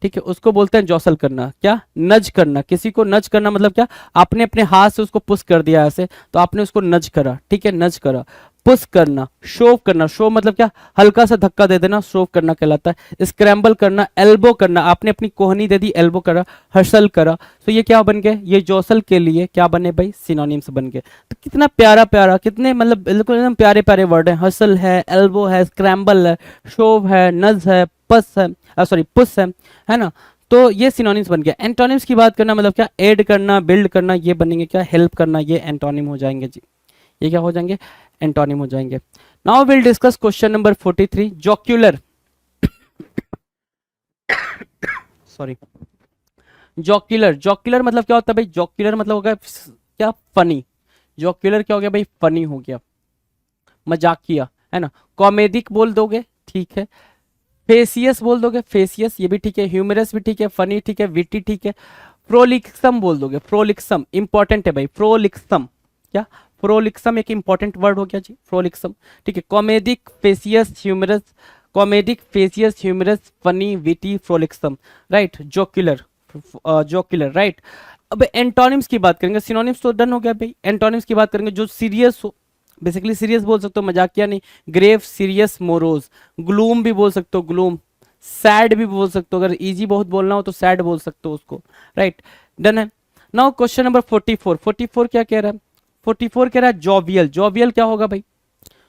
ठीक है। उसको बोलते हैं जॉसल करना। क्या? नज करना। किसी को नज करना मतलब क्या? आपने अपने हाथ से उसको पुश कर दिया ऐसे, तो आपने उसको नज करा, ठीक है, नज करा। पुश करना, शोव करना। शोव मतलब क्या? हल्का सा धक्का दे देना, शोव करना कहलाता है। स्क्रैम्बल करना, एल्बो करना, आपने अपनी कोहनी दे दी, एल्बो करा, हसल करा। तो ये क्या बन गए? ये जॉसल के लिए क्या बने भाई? सिनोनिम्स बन गए। तो कितना प्यारा प्यारा, कितने मतलब बिल्कुल एकदम प्यारे प्यारे वर्ड है। हसल है, एल्बो है, स्क्रैम्बल है, शोव है, नज है, पस है, सॉरी पुश है ना। तो ये सिनोनिम्स बन गया। एंटोनिम्स की बात करना मतलब क्या? ऐड करना, बिल्ड करना, ये बनेंगे क्या? हेल्प करना, ये एंटोनिम हो जाएंगे जी। ये क्या हो जाएंगे? एंटोनिम हो जाएंगे। Now will discuss question number 43, jocular. Sorry, jocular. Jocular मतलब क्या होता है भाई? जॉक्यूलर मतलब हो गया क्या? फनी। जॉक्यूलर क्या हो गया भाई? फनी हो गया, मजाकिया, है ना। कॉमेडिक बोल दोगे, ठीक है। फेसियस बोल दोगे, फेसियस ये भी ठीक है। ह्यूमरस भी ठीक है, फनी ठीक है, विटी ठीक है। प्रोलिक्सम बोल दोगे, प्रोलिक्सम इंपॉर्टेंट है भाई, प्रोलिक्सम। क्या? प्रोलिक्सम एक इंपॉर्टेंट वर्ड हो गया जी, प्रोलिक्सम, ठीक है। Comedic, facetious, humorous, comedic, facetious, humorous, funny, witty, प्रोलिक्सम, राइट। Jocular, jocular, right. अब एंटोनिम्स की बात करेंगे। सिनोनिम्स तो डन हो गया भाई। एंटोनिम्स की बात करेंगे जो सीरियस हो, बेसिकली सीरियस बोल सकते हो, मजाकिया नहीं। Grave, serious, morose. ग्लूम भी बोल सकते हो, ग्लूम। सैड भी बोल सकते हो, अगर इजी बहुत बोलना हो तो सैड बोल सकते हो उसको, राइट। डन है। Now question number 44। 44 क्या कह रहा है? 44 कह रहा है जॉवियल। जॉवियल क्या होगा भाई?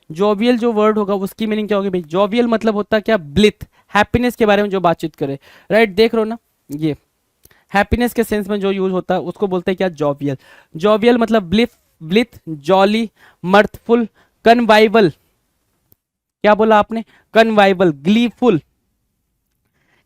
जॉवियल जो वर्ड होगा उसकी मीनिंग क्या होगी भाई? जॉवियल मतलब होता है क्या? ब्लिथ, हैप्पीनेस के बारे में जो बातचीत करे, राइट। देख रहे हो ना, ये हैप्पीनेस के सेंस में जो यूज होता है उसको बोलते हैं क्या? जॉवियल। जॉवियल मतलब ब्लिथ, जॉली, मर्थफुल, कन्वाइवल। क्या बोला आपने? कन्वाइवल, ग्लीफुल,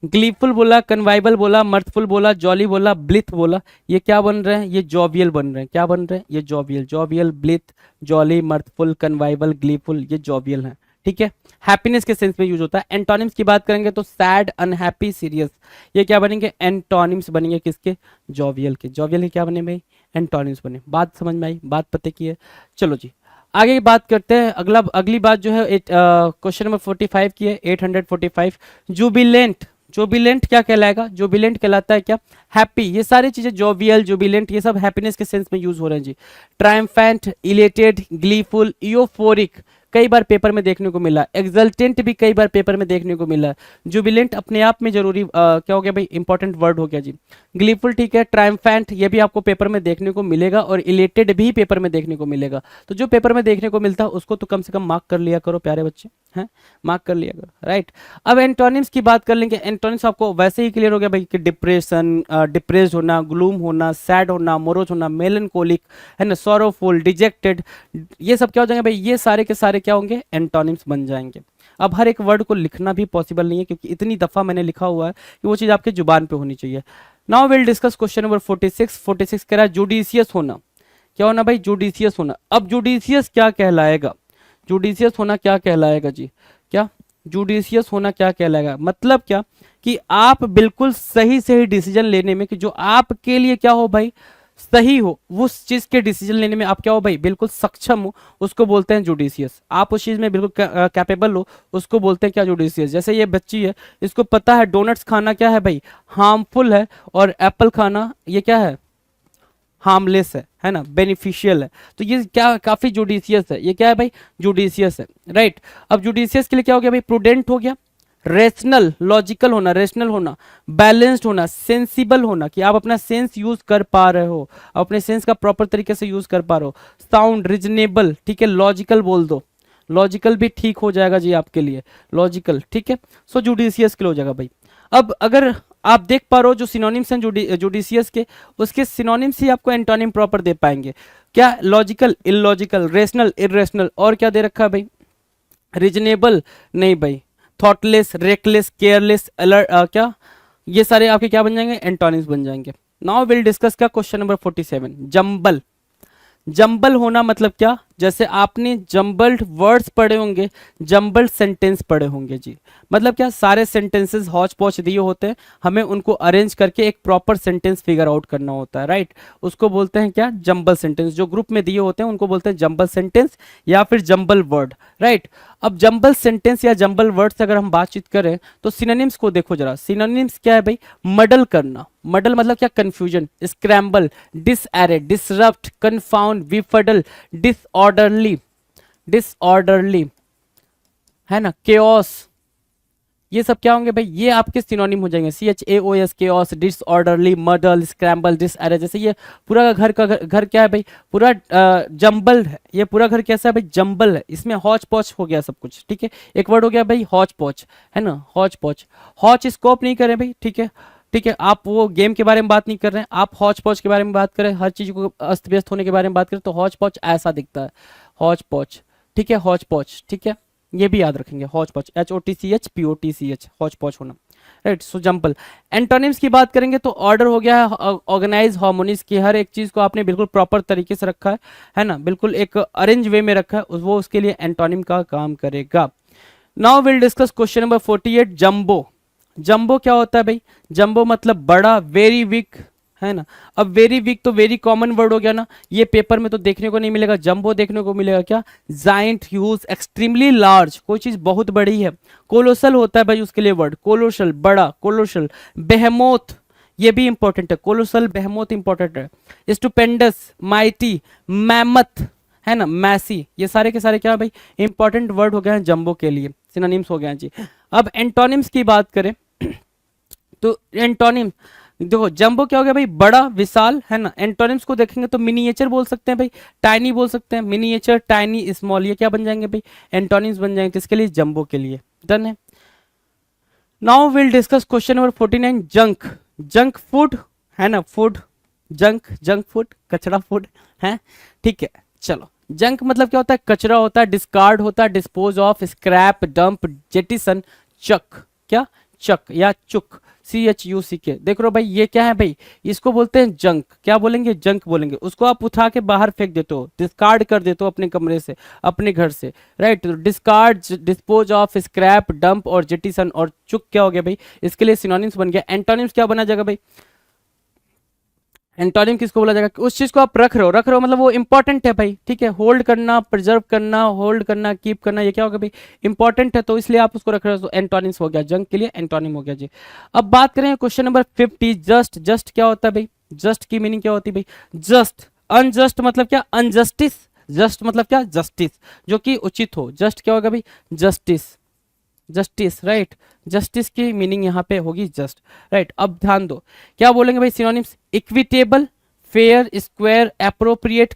ग्लीफुल बोला, कन्वाइबल बोला, मर्थफुल बोला, जॉली बोला, ब्लिथ बोला, ये क्या बन रहे हैं? ये जॉवियल बन रहे हैं। क्या बन रहे हैं? ये jovial. Jovial, blithe, jolly, mirthful, convivial, gleeful, ये जॉवियल हैं। ठीक है, हैप्पीनेस के सेंस में यूज होता है। एंटोनिम्स की बात करेंगे तो सैड, अनहैप्पी, सीरियस, ये क्या बनेंगे? एंटोनिम्स बनेंगे किसके? जॉवियल के। जॉवियल के क्या बने भाई? एंटोनिम्स बने। बात समझ में आई? बात पते की है? चलो जी आगे की बात करते हैं। अगली बात जो है क्वेश्चन नंबर 45 की है, 845। जुबिलेंट। जुबिलेंट क्या कहलाएगा? जुबिलेंट कहलाता है क्या? हैप्पी। ये सारी चीजें जोवियल, जुबिलेंट, ये सब हैप्पीनेस के सेंस में यूज हो रहे हैं जी। ट्रायम्फेंट, इलेटेड, ग्लीफुल, यूफोरिक कई बार पेपर में देखने को मिला। एक्सल्टेंट भी कई बार पेपर में देखने को मिला। जुबिलेंट अपने आप में जरूरी क्या हो गया भाई? इंपॉर्टेंट वर्ड हो गया जी। ग्लीफुल ठीक है। ट्रायम्फेंट ये भी आपको पेपर में देखने को मिलेगा और इलेटेड भी पेपर में देखने को मिलेगा। तो जो पेपर में देखने को मिलता है उसको तो कम से कम मार्क कर लिया करो प्यारे बच्चे, हैं? मार्क कर लिया करो, राइट। अब एंटोनिम्स की बात कर लेंगे। एंटोनिम्स आपको वैसे ही क्लियर हो गया भाई कि डिप्रेशन, डिप्रेस्ड होना, ग्लूम होना, सैड होना, मोरोज होना, मेलनकोलिक, है ना, सोरोफुल, डिजेक्टेड, ये सब क्या हो जाएंगे भाई? ये सारे के सारे क्या होंगे? एंटोनिम्स बन जाएंगे। अब हर एक वर्ड को लिखना भी पॉसिबल नहीं है क्योंकि इतनी दफा मैंने लिखा हुआ है कि वो चीज आपके जुबान पे होनी चाहिए। Now will discuss question number 46। 46 कह रहा है जुडिशियस होना। क्या होना भाई? जुडिशियस होना। अब जुडिशियस क्या कहलाएगा? जुडिशियस होना क्या कहलाएगा जी? क्या जुडिशियस होना क्या कहलाएगा? मतलब क्या कि आप बिल्कुल सही सही डिसीजन लेने में, कि जो आपके लिए क्या हो भाई? सही हो, उस चीज के डिसीजन लेने में आप क्या हो भाई? बिल्कुल सक्षम हो, उसको बोलते हैं जुडिशियस। आप उस चीज में बिल्कुल कैपेबल हो, उसको बोलते हैं क्या? जुडिशियस। जैसे ये बच्ची है, इसको पता है डोनट्स खाना क्या है भाई? हार्मफुल है, और एप्पल खाना ये क्या है? हार्मलेस है ना, बेनिफिशियल है। तो ये क्या? काफी जुडिशियस है। ये क्या है भाई? जुडिशियस है, राइट। अब जुडिशियस के लिए क्या हो गया भाई? प्रूडेंट हो गया, रेशनल, लॉजिकल होना, रेशनल होना, बैलेंस्ड होना, सेंसिबल होना, कि आप अपना सेंस यूज कर पा रहे हो, अपने सेंस का प्रॉपर तरीके से यूज कर पा रहे हो। साउंड, रीजनेबल, ठीक है, लॉजिकल बोल दो, लॉजिकल भी ठीक हो जाएगा जी आपके लिए, लॉजिकल, ठीक है। सो जुडिशियस के लिए हो जाएगा भाई। अब अगर आप देख पा रहे हो जो सिनोनिम्स हैं जुडिशियस के, उसके सिनोनिम्स ही आपको एंटोनिम प्रॉपर दे पाएंगे। क्या? लॉजिकल, इलॉजिकल, रेशनल, इरेशनल, और क्या दे रखा है भाई? रीजनेबल नहीं भाई, थॉटलेस, रेकलेस, केयरलेस, अलर्ट, क्या? ये सारे आपके क्या बन जाएंगे? एंटोनिम्स बन जाएंगे। नाउ विल डिस्कस क्या? Question number 47। जंबल। जंबल होना मतलब क्या? जैसे आपने जंबल्ड वर्ड्स पढ़े होंगे, जंबल्ड सेंटेंस पढ़े होंगे जी। मतलब क्या? सारे सेंटेंसेस हौच पौच दिए होते हैं, हमें उनको अरेंज करके एक प्रॉपर सेंटेंस फिगर आउट करना होता है, राइट। उसको बोलते हैं क्या? Jumble sentence. जो ग्रुप में दिए होते हैं उनको बोलते हैं जंबल सेंटेंस या फिर जंबल वर्ड, राइट। अब जंबल सेंटेंस या जंबल वर्ड से अगर हम बातचीत करें तो सिनोनिम्स को देखो जरा। सिनोनिम्स क्या है भाई? मडल करना। मडल मतलब क्या? Confusion, scramble, disarray, disrupt, confound, befuddle, disorderly, disorderly, है ना, केओस, ये सब क्या होंगे भाई? ये आपके सिनोनिम हो जाएंगे। CHAOS, chaos, disorderly, muddle, scramble, disarray. जैसे ये पूरा घर क्या है भाई? पूरा जंबल है। ये पूरा घर कैसा है भाई? जंबल है, इसमें हौच पौच हो गया सब कुछ, ठीक है। एक वर्ड हो गया भाई हौच पौच, है ना, हौच पौच। हौच स्कोप नहीं करें भाई, ठीक है, ठीक है। आप वो गेम के बारे में बात नहीं कर रहे हैं, आप हौच पौच के बारे में बात करें, हर चीज को अस्त व्यस्त होने के बारे में बात करें तो हौच पौच ऐसा दिखता है, हौच पौच, ठीक है, हौच पौच, ठीक है। ये भी याद रखेंगे, हौच पौच, HOTCH, हौच पौच होना, राइट। सो जंपल। एंटोनिम्स की बात करेंगे तो ऑर्डर हो गया है ऑर्गेनाइज, हार्मोनियस, की हर एक चीज को आपने बिल्कुल प्रॉपर तरीके से रखा है ना, बिल्कुल एक अरेंज वे में रखा है, वो उसके लिए एंटोनिम का काम करेगा। Now will discuss question number 48। Jumbo. Jumbo क्या होता है भाई? जंबो मतलब बड़ा, वेरी वीक, है ना। अब वेरी वीक तो वेरी कॉमन वर्ड हो गया ना, ये पेपर में तो देखने को नहीं मिलेगा। जंबो देखने को मिलेगा क्या? जाइंट, ह्यूज, एक्सट्रीमली लार्ज, कोई चीज बहुत बड़ी है। कोलोसल होता है भाई उसके लिए वर्ड, कोलोसल, बड़ा, कोलोसल। बेहेमोथ, ये भी इंपॉर्टेंट है, कोलोसल, बेहेमोथ इंपॉर्टेंट है। स्टुपेंडस, माइटी, मैमथ, है ना, मैसी, ये सारे के सारे क्या है भाई? इंपॉर्टेंट वर्ड हो गए हैं जंबो के लिए, सिनोनिम्स हो गए हैं जी। अब एंटोनिम्स की बात करें तो एंटोनिम देखो, जंबो क्या हो गया भाई? बड़ा, विशाल, है ना। एंटोनिम्स को देखेंगे तो मिनिएचर बोल सकते हैं भाई, टाइनी बोल सकते हैं, मिनिएचर, टाइनी, स्मॉल, ये क्या बन जाएंगे भाई? एंटोनिम्स बन जाएंगे किसके लिए? जंबो के लिए। डन है। Now will discuss question number 49। Junk. Junk food, है ना, फूड, जंक, जंक फूड, कचरा फूड है, ठीक है। चलो, जंक मतलब क्या होता है? कचरा होता है, डिस्कार्ड होता है, dispose of, scrap, dump, jettison, चक, क्या? चक या चुक, CHUCK। देख रहे हो भाई ये क्या है भाई, इसको बोलते हैं जंक। क्या बोलेंगे, जंक बोलेंगे। उसको आप उठा के बाहर फेंक देते हो, डिस्कार्ड कर देते हो अपने कमरे से, अपने घर से, right. Discard, dispose of, scrap, dump और जेटिसन। और चुक क्या हो गया भाई, इसके लिए सिनोनिम्स बन गया। एंटोनिम्स क्या बना जाएगा भाई, एंटोनिम किसको बोला जाएगा, उस चीज को आप रख रहे हो मतलब वो इंपॉर्टेंट है भाई, ठीक है। होल्ड करना, प्रिजर्व करना, होल्ड करना, कीप करना, ये क्या होगा भाई, इंपॉर्टेंट है, तो इसलिए आप उसको रख रहे हो। तो एंटोनिम्स हो गया, जंक के लिए एंटोनिम हो गया जी। अब बात करें क्वेश्चन नंबर 50, जस्ट। जस्ट क्या होता है भाई, जस्ट की मीनिंग क्या होती है भाई, जस्ट। अनजस्ट मतलब क्या, अनजस्टिस। जस्ट मतलब क्या, जस्टिस, जो कि उचित हो। जस्ट क्या होगा भाई, जस्टिस, जस्टिस, राइट। जस्टिस की मीनिंग यहाँ पे होगी जस्ट, राइट। अब ध्यान दो क्या बोलेंगे भाई synonyms, equitable, fair, square, appropriate,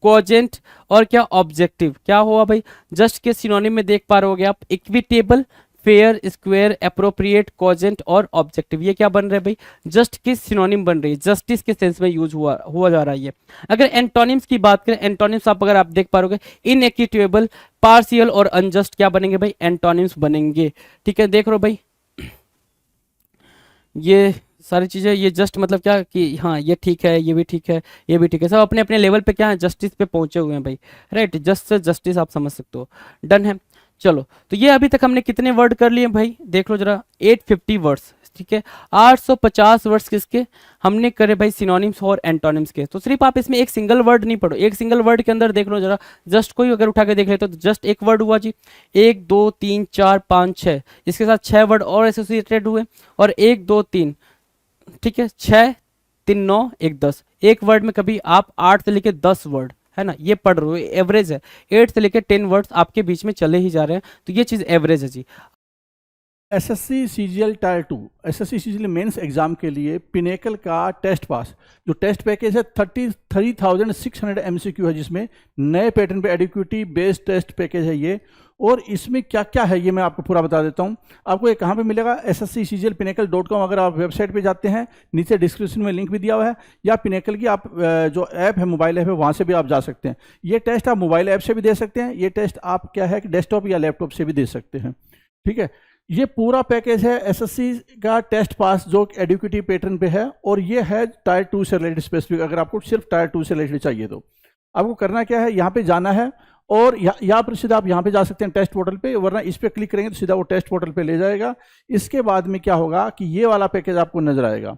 cogent और क्या, ऑब्जेक्टिव। क्या हुआ भाई, जस्ट के सिनोनिम में देख पा रहे होगे आप, equitable, fair, square, appropriate, cogent और ऑब्जेक्टिव। ये क्या बन रहे हैं भाई, जस्ट की सिनोनिम बन रही है, जस्टिस के सेंस में यूज हुआ जा रहा है ये। अगर एंटोनिम्स की बात करें, एंटोनिम्स अगर आप देख पा रहे होगे, इनइक्विटेबल, पार्शियल और अनजस्ट क्या बनेंगे भाई, एंटोनिम्स बनेंगे, ठीक है। देख रहे हो भाई ये सारी चीजें, ये जस्ट मतलब क्या कि हाँ ये ठीक है, ये भी ठीक है, ये भी ठीक है, सब अपने अपने लेवल पे क्या है, जस्टिस पे पहुंचे हुए हैं भाई, राइट। जस्ट से जस्टिस आप समझ सकते हो, डन है। चलो तो ये अभी तक हमने कितने वर्ड कर लिए भाई, देख लो जरा, 850 वर्ड्स, ठीक है। 850 वर्ड्स किसके हमने करे भाई, सिनोनिम्स और एंटोनिम्स के। तो सिर्फ आप इसमें एक सिंगल वर्ड नहीं पढ़ो, एक सिंगल वर्ड के अंदर देख लो जरा, जस्ट कोई अगर उठा के देख लेते तो जस्ट एक वर्ड हुआ जी, 1 2 3 4 5 6, इसके साथ 6 वर्ड और एसोसिएटेड हुए, और 1 2 3, ठीक है, 6 3 9 1 10। एक वर्ड में कभी आप 8 से लेके 10 वर्ड, है ना, ये पढ़ रहे हो, एवरेज है 8 से लेके 10 वर्ड्स आपके बीच में चले ही जा रहे हैं, तो ये चीज एवरेज है जी। SSC CGL tier 2, SSC CGL mains exam के लिए पिनेकल का टेस्ट पास, जो टेस्ट पैकेज है 33,600 एमसीक्यू है, जिसमें नए पैटर्न पे एडिक्विटी बेस्ड टेस्ट पैकेज है ये। और इसमें क्या क्या है ये मैं आपको पूरा बता देता हूँ। आपको ये कहाँ पे मिलेगा, SSCCGLPinnacle.com। अगर आप वेबसाइट पे जाते हैं, नीचे डिस्क्रिप्शन में लिंक भी दिया हुआ है, या पिनेकल की आप जो ऐप है, मोबाइल ऐप है, वहाँ से भी आप जा सकते हैं। ये टेस्ट आप मोबाइल ऐप से भी दे सकते हैं, ये टेस्ट आप क्या है कि डेस्कटॉप या लैपटॉप से भी दे सकते हैं, ठीक है। ये पूरा पैकेज है एसएससी का टेस्ट पास, जो एडिक्विटी पैटर्न पे है, और ये है टायर 2 से रिलेटेड स्पेसिफिक। अगर आपको सिर्फ टायर 2 से रिलेटेड चाहिए तो आपको करना क्या है, यहाँ पे जाना है, और यहाँ पर सीधा आप यहाँ पे जा सकते हैं टेस्ट पोर्टल पे, वरना इस पर क्लिक करेंगे तो सीधा वो टेस्ट पोर्टल पे ले जाएगा। इसके बाद में क्या होगा कि ये वाला पैकेज आपको नजर आएगा।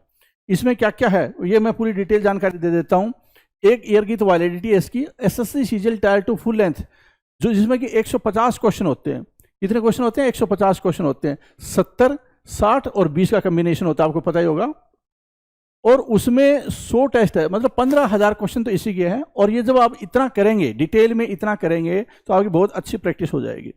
इसमें क्या क्या है ये मैं पूरी डिटेल जानकारी दे देता हूँ। 1 ईयर की तो वैलिडिटी है इसकी, SSC CGL tier 2 full length, जो जिसमें कि 150 क्वेश्चन होते हैं। कितने क्वेश्चन होते हैं, 150 क्वेश्चन होते हैं। 70, 60 और 20 का कम्बिनेशन होता है, आपको पता ही होगा। और उसमें 100 टेस्ट है, मतलब 15,000 क्वेश्चन तो इसी के हैं। और ये जब आप इतना करेंगे, डिटेल में इतना करेंगे, तो आपकी बहुत अच्छी प्रैक्टिस हो जाएगी।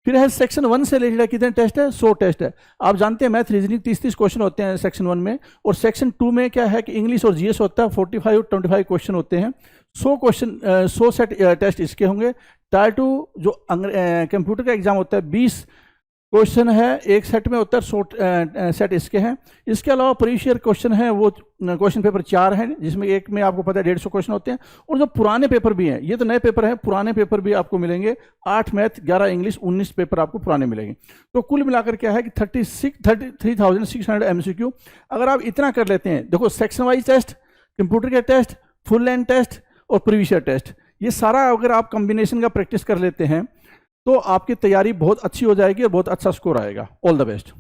फिर है सेक्शन 1 से रिलेटेड कितने टेस्ट है, 100 टेस्ट है। आप जानते हैं मैथ रीजनिंग 30-30 क्वेश्चन होते हैं सेक्शन 1 में, और सेक्शन 2 में क्या है कि इंग्लिश और जीएस होता है, 45-25 क्वेश्चन होते हैं। 100 क्वेश्चन, 100 सेट टेस्ट इसके होंगे। टायर 2 जो कंप्यूटर का एग्जाम होता है, 20 क्वेश्चन है एक सेट में होता है, 100 सेट इसके हैं। इसके अलावा प्रीवियस ईयर क्वेश्चन है, वो क्वेश्चन पेपर 4 हैं, जिसमें एक में आपको पता है 150 क्वेश्चन होते हैं। और जो पुराने पेपर भी हैं, ये तो नए पेपर हैं, पुराने पेपर भी आपको मिलेंगे। 8 मैथ, 11 इंग्लिश, 19 पेपर आपको पुराने मिलेंगे। तो कुल मिलाकर क्या है कि 33,600 एमसीक्यू। अगर आप इतना कर लेते हैं, देखो सेक्शन वाइज टेस्ट, कंप्यूटर के टेस्ट, फुल लेंथ टेस्ट और प्रीवियस ईयर टेस्ट, ये सारा अगर आप कॉम्बिनेशन का प्रैक्टिस कर लेते हैं, तो आपकी तैयारी बहुत अच्छी हो जाएगी और बहुत अच्छा स्कोर आएगा। All the best.